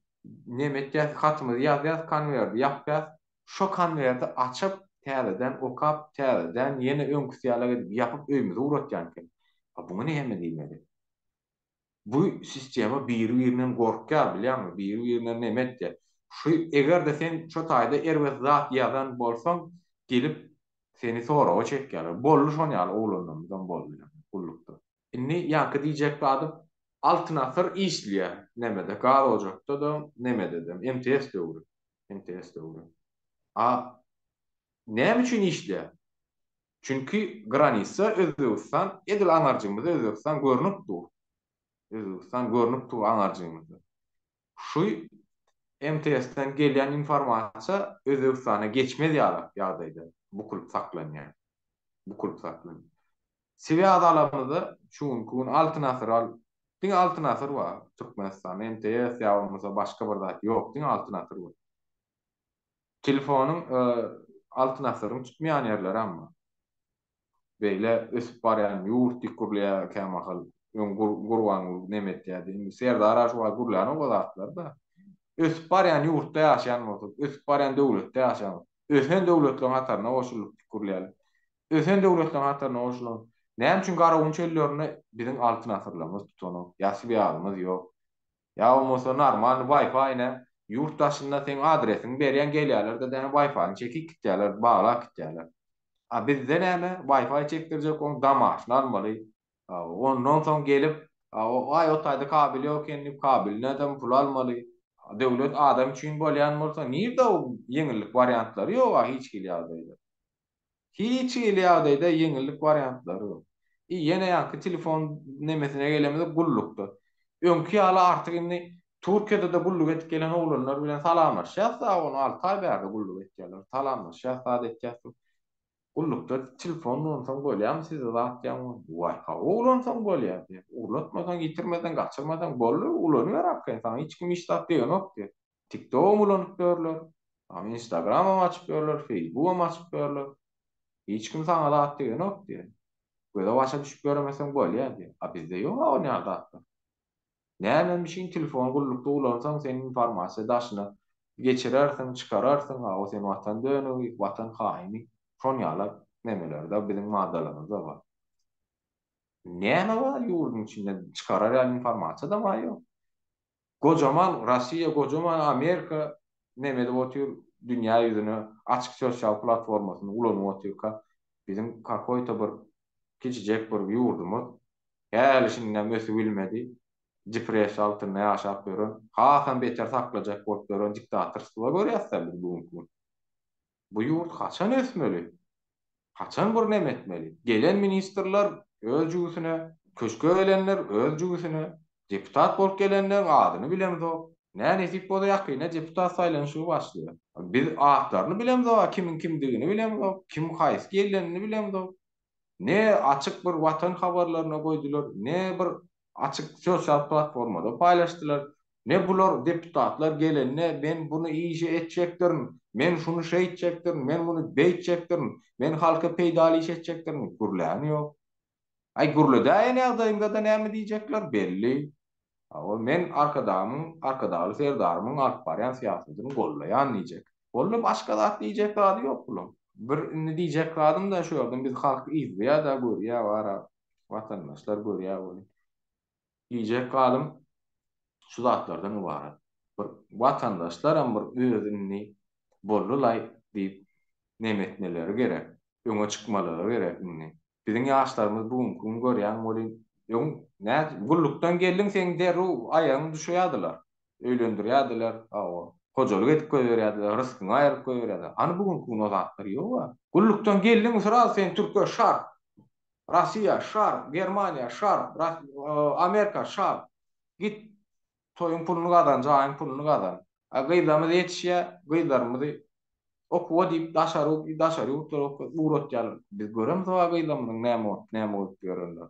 nemetde hatymyzy ýazýar, konvert ýapýar. Şo konverti açyp täzeden okap, täzeden ýene öňkü ýalara ýapyp öýümizde uratýarken. Buňa näme diýmeli? Bu sistema bir-birinden gorkýar, bilýärmi? Bir-birinden nemetde. Şu eger de sen şo taýda erbet zat ýazan bolsaň, gelip seni soraga çekýär. Bollu şonu ýaly oglanlarymyzdan boldy. Gullukda. Inni ýa-ki diýjek adam altyn asır işliýär. Nemede? Gar ojakda da nemede de. MTS döwrü. MTS döwrü. Näme üçin işliýär? Çünki granisa Özbegistan edil anarjymyz Özbegistan görnüp dur. Özbegistan görnüp dur anarjymyz. Şu MTS'den gelýän informasiýa Özbegistana geçmez ýagdaýda bu kulüp saklanýar. Bu kulüp saklanýar. Siwe adalarymyzda şunkun altyn asral, diň altyn asr bar. Türkmenistan MTS ýa-da başga bir zat ýok, diň altyn asr bar. Telefonyň altyn asyryny tutmaýan ýerler amma. Beýle ösüp barýan ýurt dikurlya kämahal gurwan nemetdi. Serdar aşwa gurlan o zatlar da. Ösüp barýan ýurtda ýaşaýan bolsa, ösüp barýan döwletde ýaşaýan. Ösen döwletleriň hatarına oşulyp dikurlýar. Ösen döwletleriň hatarına oşulyp. Näme üçin garawun çöllerini biziň altyn asyrlarymyz tutany? Ýa-sy ýalymyz ýok. Ya olmasa normal Wi-Fi ile yurttaşında sen adresini berýän gelýärler de Wi-Fi'ni çekip gitýärler, bağlap gitýärler. Bizde näme? Wi-Fi çekdirjek on damaş normal. Ondan soň gelip o taýda kabil ýok endi kabil nädem pul almaly. Döwlet adam üçin bolýan bolsa nirde o ýeňillik variantlary ýok hiç gelýärdi. Hiç gelýärdi ýeňillik variantlary ýok. Ýene ýa-ki telefon nemesine gelemede gullukda. Öňki ýaly artyk indi Türkiýede de gulluk etip gelen oglanlar bilen salamlaşýar, onu 6 ay bäri gulluk etýärler. Salamlaşýar, sadetýär. Gullukda telefondan soň bolýam size zat ýa-da Wi-Fi oglansaň bolýar. Oglatmadan, ýitirmeden, gaçyrmadan bolýar, ulanyp berýär. Sana hiç kim iştap diýenokdy. TikTok ulanyp berýärler. Instagram açyp berýärler, Facebook açyp berýärler. Hiç kim sana zat diýenokdy. Böyle başa düşüp göremesen bolýar. Bizde ýok o ýa-da. Näme bir telefon gullukda ulansan senin informasiýa daşyna geçirersin, çıkararsin, o senin watan döni, watan haýyny. Şon ýalar nemelerde biziň madalarymyzda bar. Näme bar ýurdun içinde çıkarar ýaly informasiýa da bar ýok. Gojaman Russiýa, gojaman Amerika nemede otyr dünýä ýüzüne açyk sosial platformasyny ulanyp otyrka biziň kakoýta bir kiçijek bir ýurdumyz hälişinden ösüp bilmedi. Depresiýa altynda ýaşap görän, hasan beter saklajak bolup görän diktatorlyğa görýärler bu. Bu ýurt haçan ösmeli? Haçan bir nemetmeli? Gelen ministrler öz jügüsine, köşke gelenler öz jügüsine, deputat bolup gelenler adyny bilemzok. Näme tip bola ýakyna deputat saýlanşy başlıyor. Biz agtlaryny bilemzok, kimin kimdigini bilemzok, kim haýsy gelenini bilemzok. Ne açık bir vatan haberlerine koydular, ne bir açık sosyal platformada paylaştılar. Ne bular deputatlar gelenine ben bunu iyice etjekdirin, men şunu şey etjekdirin, men bunu beýtjekdirin, men halka peýdali etjekdirin. Gurlan ýok. Ay gurlada ýene ýagdaýymda da näme diýjekler belli. Men arkadaşly serdarymyň alyp barýan siýasatyny gollaýan diýjek. Golla başga zat diýjek zady ýok bular. Bir ne diýjek adam da şu ýoldan biz halky izleýär da görýär wara watandaşlar görýär bunu. Diýjek adam şu zatlardan ibaret. Bir watandaşlar hem bir özüni bollulay diýip nemetmeleri gerek. Öňe çykmalary gerek ini. Biziň ýaşlarymyz bugün görýän bolýan ýok näde gullukdan geldin sen deru aýagyny düşýärdiler. Öýlendirýärdiler. Hojalyk edip goýberýärdiler, rysykyny aýryp goýberýärdiler. Any bugünkü zatlar ýok. Gullukdan geldin sıra sen Türkiýe şart, Russiýa şart, Germaniýa şart, Amerika şart. Git toyun pulunu gadan, jaýyň pulunu gadan. Gyýdamyz ýetişýär, gyýdarmyzy okuwa diýip daşary uratýar. Biz göremiz o gyýdamyň näme bolup görýänler.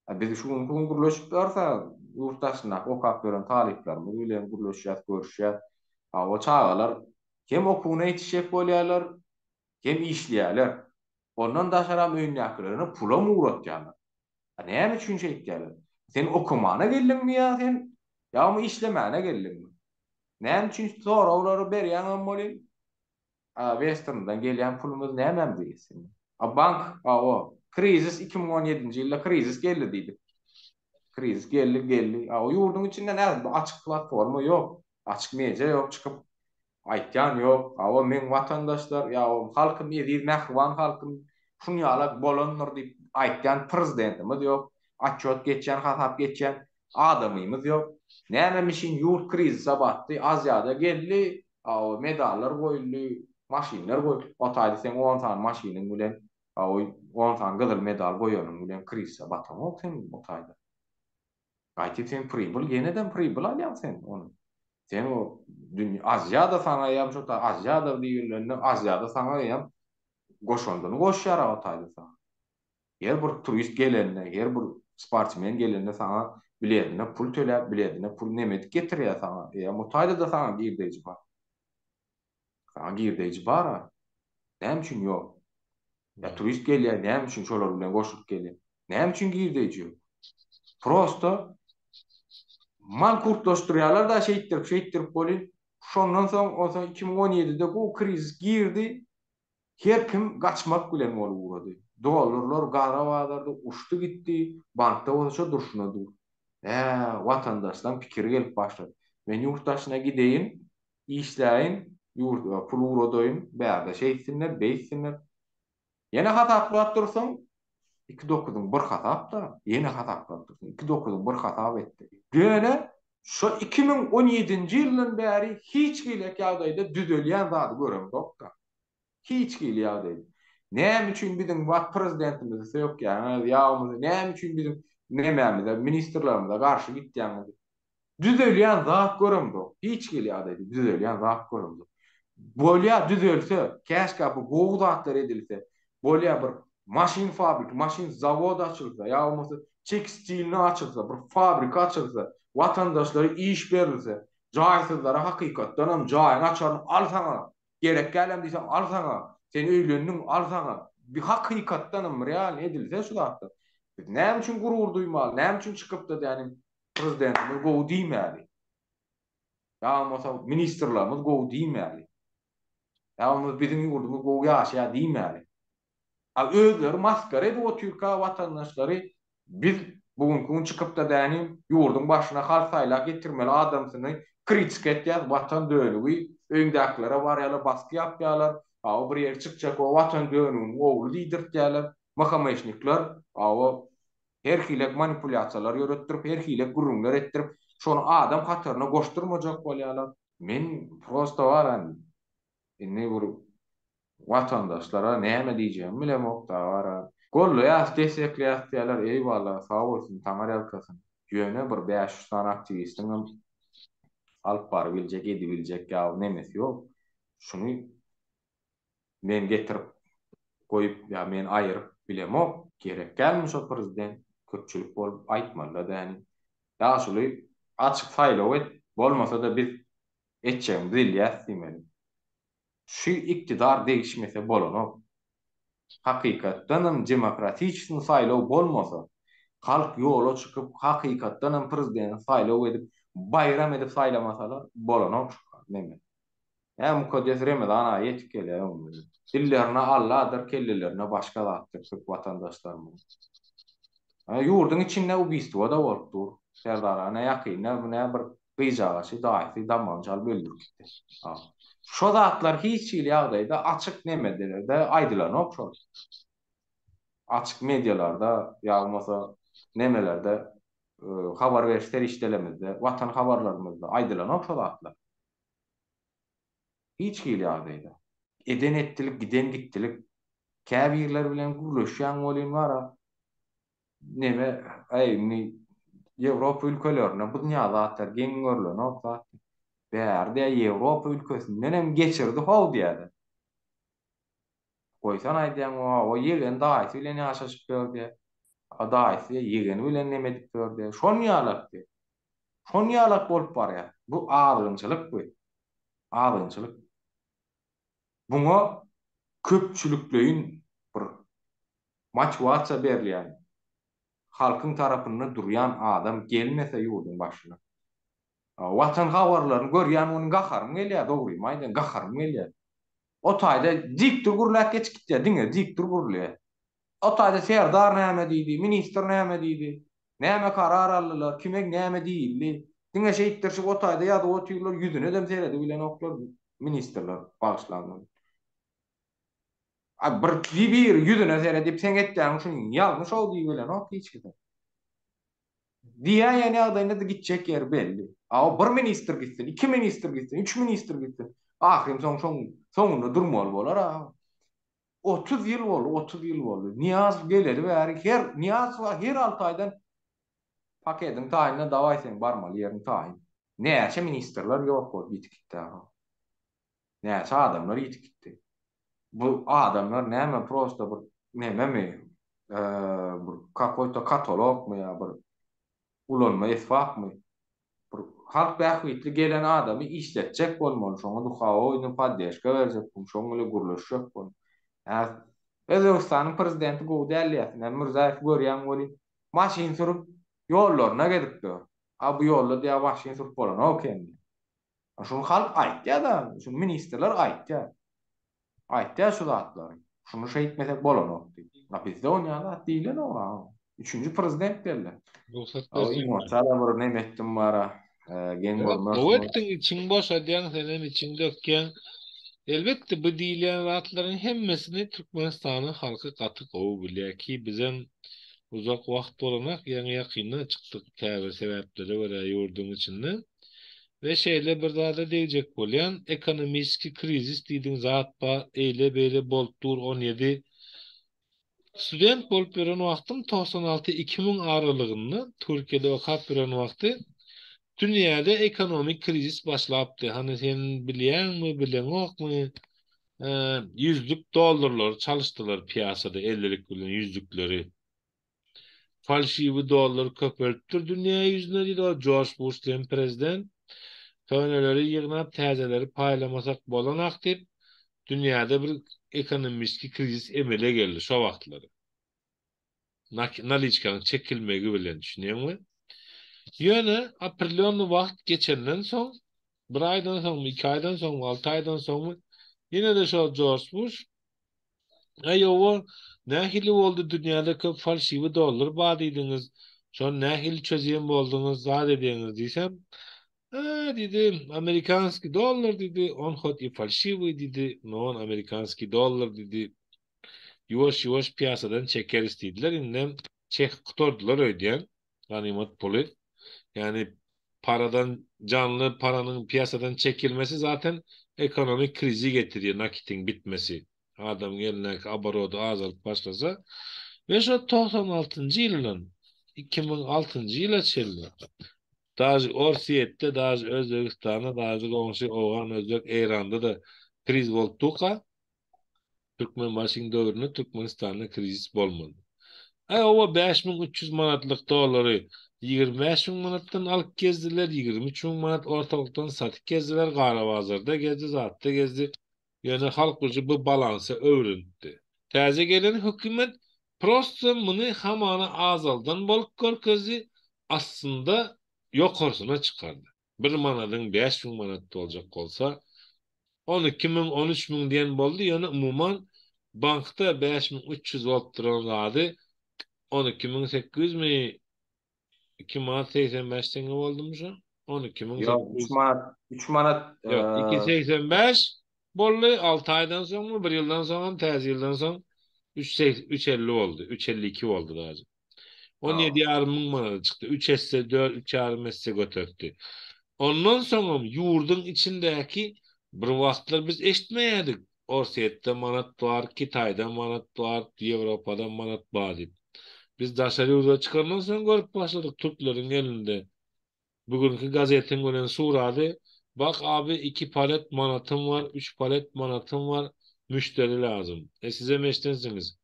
Biz şu gün guruluşyp barsa yurttaşyna okap gören taliplerimiz bilen guruluşýar, görüşýär. O çağalar hem okuwuna ýetişjek bolýarlar, hem işleýärler. Ondan daşaram öýnäklerini pula muratýarlar. Näme üçin şeýdýärler? Sen okumana geldinmi ýa sen? Ýa-mı işlemäne geldinmi? Näme üçin sonra olary berýän bolýan? Western'dan gelýän pulumuz näme diýsin? Bank, o krizis 2017-nji ýylda krizis geldi diýdi. Krizis geldi. O ýurdun içinde näme açyk platforma ýok, açyk media ýok, çykyp aýtýan ýok. O men watandaşlar ýa halkym ýedi mähruban halkym şunu ýalak bolanlar diýip aýtýan prezidentimiz ýok. Atçot geçen, hatap geçen adamymyz ýok. Näme mişin ýurt krizise batdy, Aziýada geldi, o medallar goýuldy, maşinler goýuldy. Otaýdy sen 10 tane maşinin bilen, o 10 tane gyzyl medal goýanyň bilen krizise batamok sen otaýda. Gaýty sen pribul, ýeneden pribul alýan sen onu. Sen o Aziýada sana ýam şo ta Aziýada diýilende Aziýada sana ýam goşandyny goşýar otaýda sana. Her bir turist gelende, her bir sportmen gelende sana biletine pul töläp, biletine pul nemet getirýär sana. Otaýda da sana girdeji bar. Sana girdeji bar. Näme üçin ýok? Ya turist gelýär, näme üçin şolar bilen goşup gelýär? Näme üçin girdeji ýok? Prosto man kurtlaşdırýarlar da şeýtdirip bolýar. Şondan soň 2017-de bu kriz girdi. Her kim gaçmak bilen bolup urady. Dolarlar, garawalarda uçtu gitti. Bankda bolsa durşunadyr. Watandaşdan pikir gelip başlady. Men ýurtdaşyna gideýin, işläýin, ýurtda pul uradyň, bäde şeýsinler, beýsinler. Ýene hataplat dursaň 29'un bir hatap da, yeni hatap dursun. 29'un bir hatap etdi. Böyle şu 2017-nji ýyldan bäri hiç gilek ýagdaýda düzelýän zady göremdik da. Hiç gilek ýagdaýda. Näme üçin bizim wagt prezidentimiz ýok ýa-ni ýa-mı näme üçin bizim nemämizde ministrlerimize garşy gitýänmiz. Düzelýän zat göremdik. Hiç gilek ýagdaýda düzelýän zat göremdik. Bolýa düzelse, käşke bu bowdatlar edilse, bolýa bir maşin fabrik, maşin zavod açılsa, ya olmasa tekstilini açılsa, bir fabrika açılsa, vatandaşlara iş verilse, caysızlara hakikatdan hem cayn açarını al sana, gerek gelem diysen al sana, sen öýlendiň al sana, bir hakikatdan hem real edilse şu da. Näme üçin gurur duymaly, näme üçin çykyp da ýani prezidentimiz gowy diýmäli. Ya olmasa ministrlerimiz gowy diýmäli. Ya olmasa bizim ýurdumyz gowy ýaşaýar diýmäli. Özleri maskara edip o Türkiye vatandaşları biz bugün çıkıp da dänim ýurdun başına hal saýlak getirmeli adamsyny kritik etýär, watan döwlügi öňdäkilere barýarlar, baskı yapýarlar. O bir ýer çykjak o watan döwlüginiň ogly liderdirler, mahamaşnikler, o her hilek manipulasiýalar ýöretdirip, her hilek gurrunlar etdirip, şonu adam hatyryna goşdurmajak bolýarlar. Men prosto waran ne bu vatandaşlara näme diýeceğimi bilemok da var. Gollu ýa destekleýärler, eýwallah, sag bolsun, taňar ýalkasyn. Ýöne bir 500 tane aktivistiň alyp bar biljek, edi biljek ýa nemesi ýok. Şunu men getirip goýup ýa men aýryp bilemok. Gerek gelmiş o prezident köpçülik bolup aýtmaly da. Ýa şuly açyk saýlaw et, bolmasa da biz etçeňimiz bilýäs diýmeli. Şu iktidar değişmese bolanok. Hakikatdanam demokratik saýlaw bolmasa, halk ýola çykyp hakikatdanam prezident saýlaw edip, bayram edip saýlamasalar bolanok. Näme? Mukaddes Ramazan aýy etip gelýär. Dillerine Allah'dır, kellelerine başga zatdyr Türk vatandaşlarymyz. Ýurdun içinde ubiýstwa da bolupdyr. Serdarana ýakynda buna bir gyjaşy daýsy damanjal böldürip gitdi. Şo zatlar hiç ýagdaýda açyk nemedelerde aýdylanok şol. Açyk medialarda ýa-da nemelerde habar berişler işlelemizde, watan habarlarymyzda aýdylanok şo zatlar. Hiç ýagdaýda. Eden etdilik, giden gitdilik. Käbirler bilen gurlaşýan bolýan wara. Neme, Ýewropa ülkelerine bu dünýä zatlar geň görlenok zat. Bärde Ýewropa ülkesinden hem geçirdi hol diýdi. Goýsan aýdýan o ýegen daýsy bilen ýaşaşyp berdi. Daýsy ýegeni bilen neme edip berdi. Şon ýalakdy. Şon ýalak bolup barýar. Bu ağrınçylyk bu. Ağrınçylyk. Buňa köpçülükleýin bir motivasiya berilýän, halkyň tarapynda durýan adam gelmese ýurdun başyna. Watan habarlaryny görýän onuň gaharym gelýär, dogry maýdan gaharym gelýär. O taýda dikdir gurulak geçip diňe dikdir gurulýar. O taýda serdar näme diýdi, minister näme diýdi, näme karar aldylar, kime näme diýildi. Diňe şeýitdirşik o taýda ýa-da o tüýler ýüzüne dem seredi bilen oklar ministerler bagşlandy. Bir ýüzüne seredip sen etdiň şuň ýalňyş oldy bilen ok hiç gide. Diýä ýani ýagdaýynda da gitjek ýer belli. O bir minister gitsin, iki minister gitsin, üç minister gitsin. Ahirem soňunda durmaly bolar. 30 ýyl boldy, 30 ýyl boldy. Niyaz geleli we Niyaz her 6 aýdan paketiň taýyna dawa sen barmaly ýerin taýyn. Näçe ministerler ýok bolup gitdi. Näçe adamlar gitdi. Bu adamlar näme prosta bir näme mi? Bir kakoýta katalog mu ýa bir ulanma esfak mı? Bir halk bähwitli gelen adamy işletjek bolmaly. Şoňa duhawy paddeşka berjek, şoňa gurulşjak bol. Özbekistanyň prezidenti gowy däliýetine Mirzaýew görýän boli maşyn sürup ýollaryna gedipdi. Bu ýolda diýä maşyn sürup bolan okendi. Şunu halk aýtdy-da, şu ministerler aýtdy. Aýtdy şu zatlary. Şunu şeýitmesek bolanok diýdi. Bizde oňa diýilen o. Üçüncü prezident derler. Emotsiyala bir nemetdim bara. Gen bolmaz. Bu ettiň için boş adyan senen için dökken elbette bu diýilen zatlaryň hemmesini Türkmenistanyň halky gaty gowy bilýär ki bizem uzak wagt bolanak ýa-ni ýakynda çykdyk käbir sebäpleri görä ýurdun içinde. Ve şeýle bir zada diýjek bolýan ekonomiski krizis diýdiň zat bar eýle beýle bolupdur 17 student bolup beren wagtym 96-2000 aralygynda Türkiýede okap beren wagty dünýäde ekonomik krizis başlapdy. Hani sen bilýänmi, bileňokmy? $100 çalışdylar piýasada 50'lik bilen $100'lükleri. Falşiwi dollar köpeltdir dünýä ýüzüne diýdi o George Bush diýen prezident. Töneleri ýygnap täzeleri paýlamasak bolanak diýip dünýäde bir ekonomik krizis emele geldi şo wagtlary. Naliçkan çekilmegi bilen düşünýärmi? Ýöne aprelýony wagt geçenden soň, bir aýdan soň, 2 aýdan soň, 6 aýdan soň ýene de şo George Bush aýowa nähili boldy dünýäde köp falşiwi dollar bar diýdiňiz. Şo nähili çözýän boldyňyz zat edýäňiz diýsem, diýdi amerikanski dollar diýdi, on hot falşiwi diýdi, non amerikanski dollar diýdi. Ýuwaş piýasadan çeker istediler. Indem çek kutordular öýdýän ganimet puly. Yani paradan canlı paranın piyasadan çekilmesi zaten ekonomik krizi getiriyor, nakitin bitmesi. Adam eline abarodu azalıp başlasa. Ve şu 96. yılın 2006. yıla çeldi. Dajy Orsiýetde, dajy Özbegistanda, dajy goňşy Ogan, Özbek, Eýranda da kriz bolupdyka. Türkmen başyň döwründe Türkmenistanda krizis bolmady. O 5300 manatlyk dollary 25.000 manatdan alyp gezdiler, 23.000 manat ortalykdan satyp gezdiler, gara bazarda gezdi, zatda gezdi. Ýöne halk uçy bu balansy öwründi. Täze gelen hökümet prosta muny hamana azaldan bolup görkezi aslında ýokarsına çykardy. Bir manatdan 5.000 manat boljak bolsa 12.000, 13.000 diýen boldy. Ýöne umumyň bankda 5.300 bolup duran zady 12.800 mi 2 manat 85 tenge boldumy şu? 12.800. Yok 3 manat. Yok 2.85 bolly 6 aýdan soň, 1 ýyldan soň, täze ýyldan soň 3.50 boldy. 3.52 boldy dazy. 17.500 manat çykdy. 3 esse 4, 3.5 esse götürdi. Ondan soň ýurdun içindäki bir wagtlar biz eşitmeýärdik. Orsiýetde manat bar, Kitayda manat bar, Ýewropada manat bar diýip. Biz daşary ýurda çykandan soň görüp başladyk türkleriň elinde. Bugünkü gazetiň gören surady, bak abi 2 palet manatym var, 3 palet manatym var, müşteri lazım. Size meştensiniz.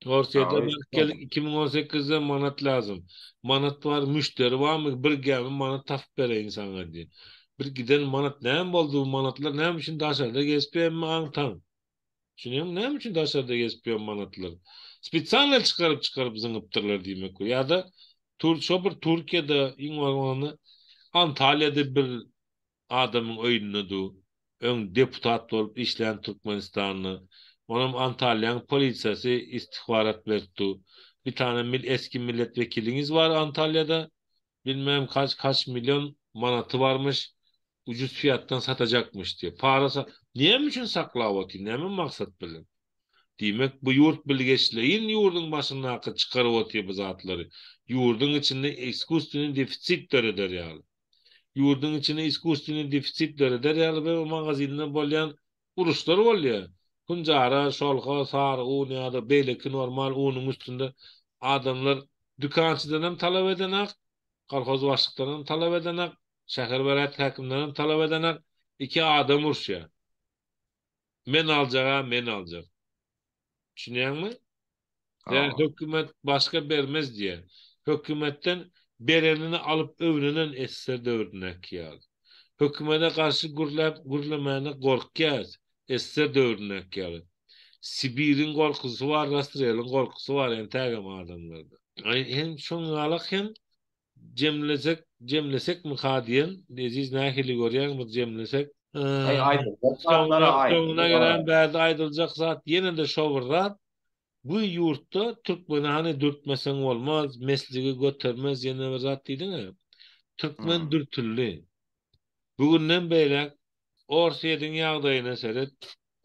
Orsiýetde geldik 2018'de manat lazım. Manat var, müşteri var mı? Bir gemi manat tapyp bereýin sana diýip. Bir giden manat näme boldy bu manatlar näme üçin daşarda gesip mi aňtan? Düşünüyorum, ne için daşarda gespiyon manatılar. Spitsanla çıkarıp zıngıptırlar demek. Ya da Türkiye'de Antalya'da bir adamın öýünde öň deputat bolup işleyen Türkmenistanlı. Onun Antalyaň polisiyasy istihbarat berdi. Bir tane eski milletvekiliniz var Antalya'da. Bilmem kaç milyon manatı varmış. Ucuz fiyattan satacakmış diye. Niye için saklaw ne mi maksat bilen? Demek bu yurt bilgeçliğin yurdun başına akı çıkarıp otuyor bu zatları. Yurdun içinde iskustunun defisitleri der yani. Yurdun içine iskustunun defisitleri der yani ve o magazinden bolyan uruşlar oluyor. Kuncara, şolga, sarı, un ya da beyleki normal unun üstünde adamlar dükançıdan hem talep edenek, kolhoz başlıktan hem talep edenek, şehir belet hakimden hem talep edenek, iki adam uruşya. Men alacağım, men alacağım. Düşünüyor musun? Yani Aa. hükümet başka vermez diye. Hükümetten berenini alıp övünenen esser dövrünek ya. Hükümete karşı gürlemayana korkuyaz. Esser dövrünek ya. Sibir'in korkusu var, Rastrel'in korkusu var. Yani tegem adamlarda. Hem şoňalak hem cemlesek mi hadiyen? Deziz nahili görýän bu cemlesek. Aydılacak zatlara Soňuna aydılacak. gelen bäzi aýdyljak zat ýene de şowurlar. Bu yurtta Türkmeni hani dürtmesen olmaz, mesligi götermez yine bir zat diýdiňe. Türkmen Hmm. dürtülli. Bugünden beýle Orsiýeň ýagdaýyna seret,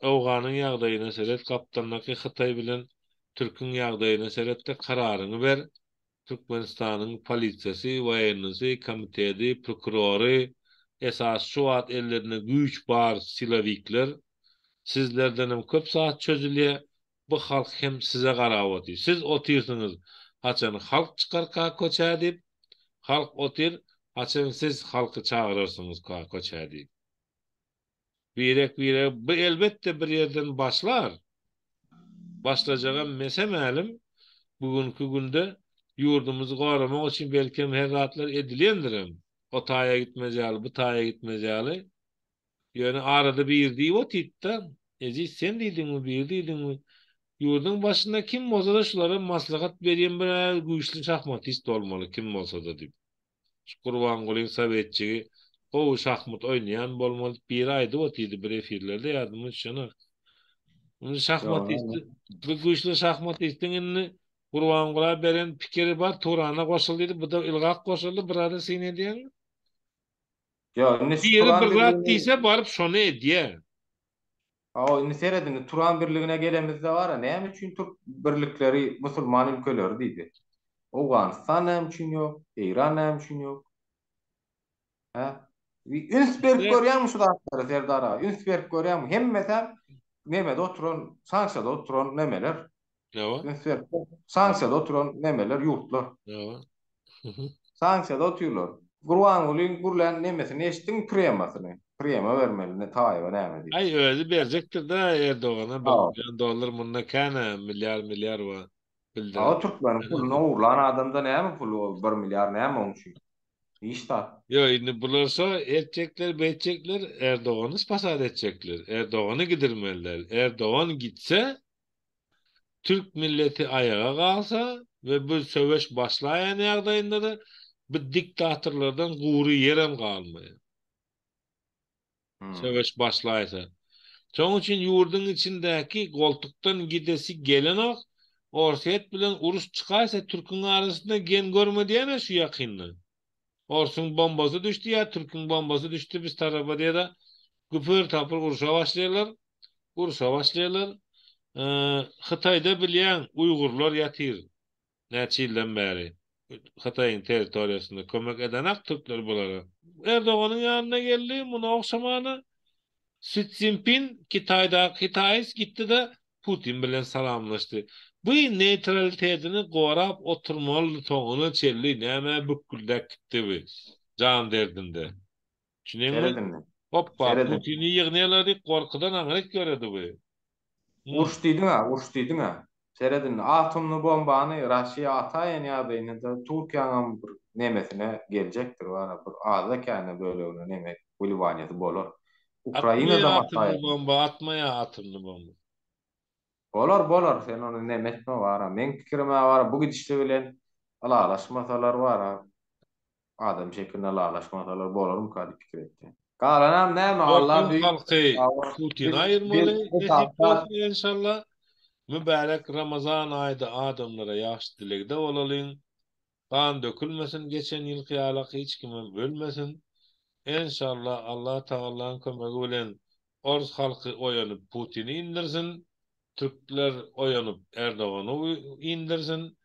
Awganyň ýagdaýyna seret, Gapdandaky Hytaý bilen Türk'ün ýagdaýyna seretde kararyny ber. Türkmenistanyň polisiýasy, waýennysy, komiteti, prokurory, esas şu wagt ellerine güýç bar silawikler sizlerden hem köp saat çözülýär. Bu halk hem size garap otyr. Siz otyrsyňyz. Haçan halk çıkar ka köçä dip, halk otyr, haçan siz halky çağırırsyňyz ka köçä dip. Birek bu elbette bir yerden başlar. Başlajagan mesemälim bugünkü günde yurdumuzy goramak üçin belki her ratlar edilýändirim. O taýa gitmejäli, bu taýa gitmejäli. Yani arada bir diýip otypda, ezi sen diýdiňmi, bir diýdiňmi? Yurdun başında kim bolsa da şulara maslahat berýän bir güýçli şahmatist bolmaly, kim bolsa da diýip. Gurbangulyň Sowetçigi o şahmat oýnaýan bolmaly, bir aýda otydy bir efirlerde ýadymy şuna. Ony şahmatisti, Yo, bu güýçli şahmatistiň Gurbanguly beren pikiri bar, Turana goşuldy, bu da ilgak goşuldy, bir sen edýän. yo, indi Biri Turan bir rat birligine, diýse baryp şonu edýär. indi seredin Turan birligine gelemizde var ya, näme üçin Türk birlikleri musulman ülkeleri diýdi. Awganistan näme üçin ýok, Eýran näme üçin ýok? Ha? Ünsberg İşte görýärmi şu dağları Serdara? Ünsberg görýärmi? Hemmeten nemede oturan, sanksiyada oturan nemeler, ne var? Ünsberg sanksiyada oturan nemeler, yurtlar. Ne var? Sanksiyada oturýarlar. Gurbanulyň gurlan nemesini eşitdiň premasyny. Prema bermeli, ne taýyba näme diýip. Ay özü verecektir de Erdoğan'a 1 Ha. milyon dolar bununla kana milyar var. Ha, Bildiren. Türkmenin pulunu uğurlan adamda näme pulu 1 milyar näme oň üçin? İşte. Yo indi bulursa edecekler, beğecekler, Erdoğan'ı pasat edecekler. Erdoğan'ı gidirmeliler. Erdoğan gitse Türk milleti ayağa kalsa ve bu söveş başlayan yerdeyinde de bu diktatörlerden guru yerem kalmıyor. Hmm. Söveş başlaysa. Çoğun için yurdun içindeki koltuktan gidesi gelen ok, Orset bilen uruş çıkarsa Türk'ün arasında gen görme diyene şu yakınlı. Orsun bombası düştü ya, Türk'ün bombası düştü biz tarafa diye de güpür tapır uruşa başlayırlar. Uruşa başlayırlar. Hıtay'da bilen Uygurlar yatır. Neçe yıldan beri. Hıtay'ın teritoriyasında kömek eden ak Türkler bulara. Erdoğan'ın yanına geldi. Buna okşamanı Xi Jinping Hitayis gitti de Putin bilen salamlaştı. Bu neutralitetini gorap oturmalı toğunu çelli näme büküldek gitti bu. Can derdinde. Düşüneňmi? Seredin mi? Hoppa Seredin. Putin'i ýygnaýarlar korkudan aňyryk göredi bu. Uruş diýdiň ha, uruş diýdiň ha. Seredin atomly bombany Russiýa ataýan ýagdaýynda da Türkiýanyň bir nemesine geljekdir wara bir azda käne bölegine neme Bolivaniýasy bolar. Atmaya Ukrainada mı atımlı ataýan? bomba, atmaya atımlı bomba. Bolar bolar sen onu nemetme wara. Men pikirime wara bu gidişde bilen alalaşmasalar wara. Adam şeklinde alalaşmasalar bolarym kady pikir etdi. Galanam näme Allah Türkmen büyük. halky Awa Putin bir ayırmaly, nesip hesapta bolsun inşallah. Mübarek Ramazan aýyda adamlara ýaşy dilegde bolalyn. Kan dökülmesin, geçen ýylky ýalaky hiç kime bölmesin. İnşallah Allah Taala'nın kömegi bilen Orus halky oýanyp Putin'i indirsin. Türkler oýanyp Erdogany indirsin.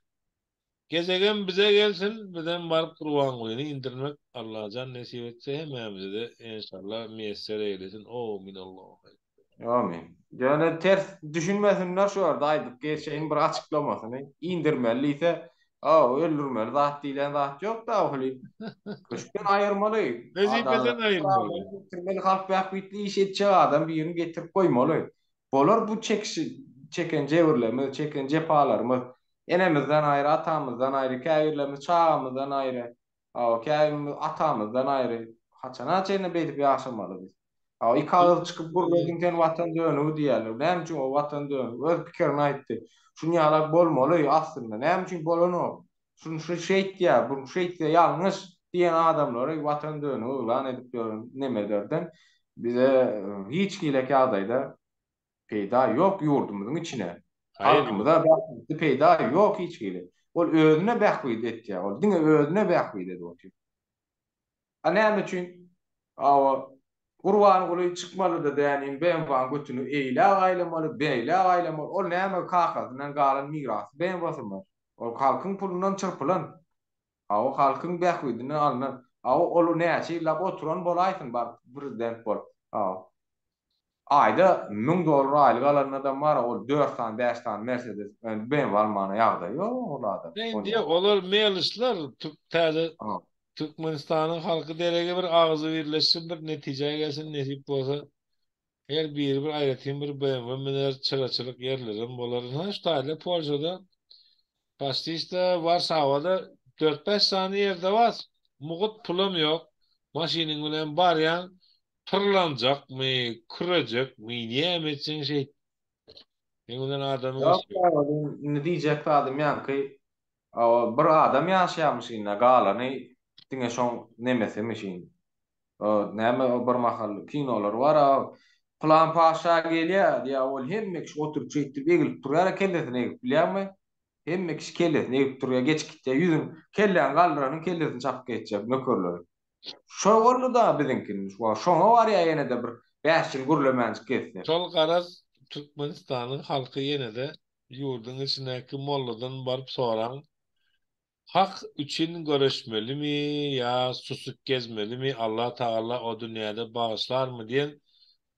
Gezegen bize gelsin, bizden barıp Kurban Goýuny indirmek Allahan nesip etse hemimize de inşallah müyesser eylesin. O minallah. amin. Yani ters düşünmesinler şu arada aydık geçeyin bir açıklamasını indirmeli ise öldürmeli zat diýilen zat yok da ohly. Köşkten ayırmalı. Vezifeden ayırmalı. Adam getirmeli halk bahbitli iş edecek adam birini getirip koymalı. Bolar bu çeken cevurlarımız, çeken cepalarımız enemizden ayrı, atamızdan ayrı, kâyirlerimiz, çağımızdan ayrı, kâyirimiz, atamızdan ayrı. Haçana çeyne bedip yaşamalı biz. İki ağız çıkıp gurulurken vatan dönüğü diýerler. Näme üçin o vatan dönüğü? Öz pikirini aýtdy. Şunu ýalak bolmaly aslında. Näme üçin bolany? Şunu şeýt diýär, bunu şeýt diýär, ýalňyş diýen adamlara watan dönüňi ulan edip görün nemelerden bize hiç gilek ýagdaýda peýda ýok ýurdumyzyň içine. Hayır. Halkymyza bähdi peýda ýok hiç gile. Ol özüne bähwid etdi. Ol diňe özüne bähwid edip. Näme üçin? Awa Gurban guly çykmaly da dänin ben van götünü eýle gaýlamaly, beýle gaýlamaly. Ol näme kakasynyň galan mirasy ben basymar. Ol halkyň pulundan çyrpylan. O halkyň bähwidini alynan. Olu näçe lap oturan bolaýsyn bar prezident bol. Aýda $1000 aýlyk alan adam bar, ol 4 tane 5 tane Mercedes ben almana ýagdaý ýok ol adam. Ne diye olur meylisler Türkmenistan'ın halkı derege bir ağzı birleşsin bir neticeye gelsin nesip olsa her bir ayretin bir BMW miner çıraçılık yerlerin boların ha şu tane Polşa'da başta işte Varsava'da 4-5 saniye yerde var mugut pulum yok maşinin bilen bar ya tırlanacak mı kıracak mı niye emetsin şey bundan adamın Ýok, işi ne diýjek adam ýanky bir adam ýaşaýarmyşyna galany diňe şoň nemesemişin. Näme bir mahal kinolar bar. Plan paşa gelýär diýä ol hemme kişi oturup çeýtip egilip durar kellesine egip bilýärmi? Hemme kişi kellesine egip durýar geçkitde ýüzün kellen galdyranyň kellesini çapyp geçjek nökerler. Şo boldy da bizinkini. Şoňa bar ýa ýene de bir 5 ýyl gürlemänçik geçse. Sol garaz Türkmenistan'ın halkı yine de yurdun içindeki molladan barıp soran hak üçün görüşmeli mi ya susuk gezmeli mi Allah Teala o dünyada bağışlar mı diyen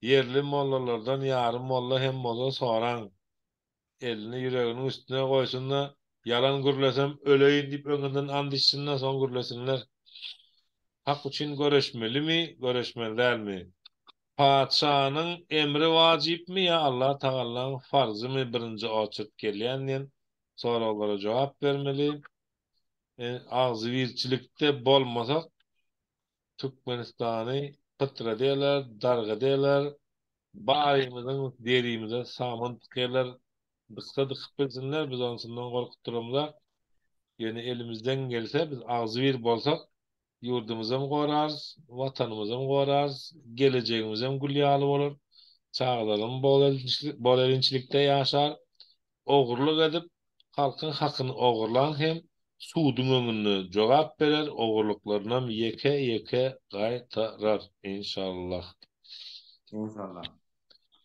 yerli mollalardan yarım molla hem molla soran elini yüreğinin üstüne koysun da yalan gürlesem öleyim deyip önünden and içsinler son gürlesinler hak üçün görüşmeli mi görüşmeliler mi Padşanyň emri wajyp mi ya Allah Taala'nın farzı mı birinci açıp gelýändiň soralara jogap bermeli. Ağzı birçilikde bolmasak Türkmenistany pıtra diýerler, darga diýerler, baýymyzyň derimize saman tıkýarlar. Byska dykyp bilsinler biz onsundan gorkup duramyzlar. Ýöne elimizden gelse biz ağzı bir bolsak yurdumyzy hem gorarys, watanymyzy hem gorarys, gelejegimiz hem gülýaly bolar. Çağlarym bol elinçilikde ýaşar, ogurluk edip halkyň hakyny ogurlan hem suwdyň öňünde jogap berer, ogurluklarynam ýeke gaýtarar inşallah. İnşallah.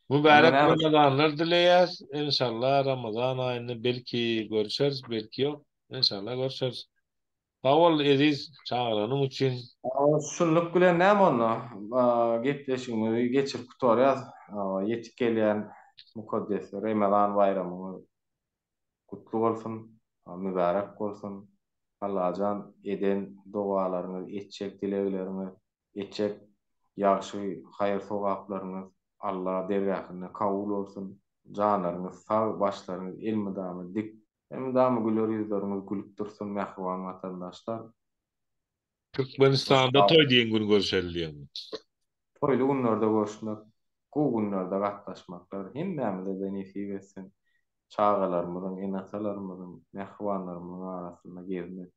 Mübarek Onda Ramazanlar dileýäs. İnşallah Ramazan aýyny belki görüşeriz, belki ýok. İnşallah görüşeriz. Sağ ol Ediz, çağıranyň üçin. şunluk bilen näme onu gepleşigimizi geçirip tutarýar. Ýetip gelýän mukaddes Ramazan bayramy kutlu bolsun, mübarek bolsun. Allahan eden dowalaryňyz, etjek dilegleriňiz, etjek ýagşy haýır sowaplaryňyz Allah dergähine kabul bolsun. Janlaryňyz sag, başlaryňyz ilmidamy dik, ilmidamy güler ýüzleriňiz gülüp dursun mähruwan watandaşlar. Türkmenistan'da toy diyen gün görüşelim. Toylu günlerde görüşmek, bu günlerde gatnaşmaklar hemmemize de nesip etsin. çağalarymyzyň, enatalarymyzyň, nähwanlarymyzyň arasynda gezmek.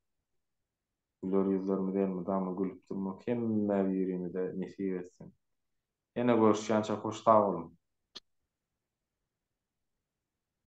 Güler ýüzlerimi delme damy güldürmek hemme birimize nesip etsin. Ene görüşýänçe hoş sag bolun.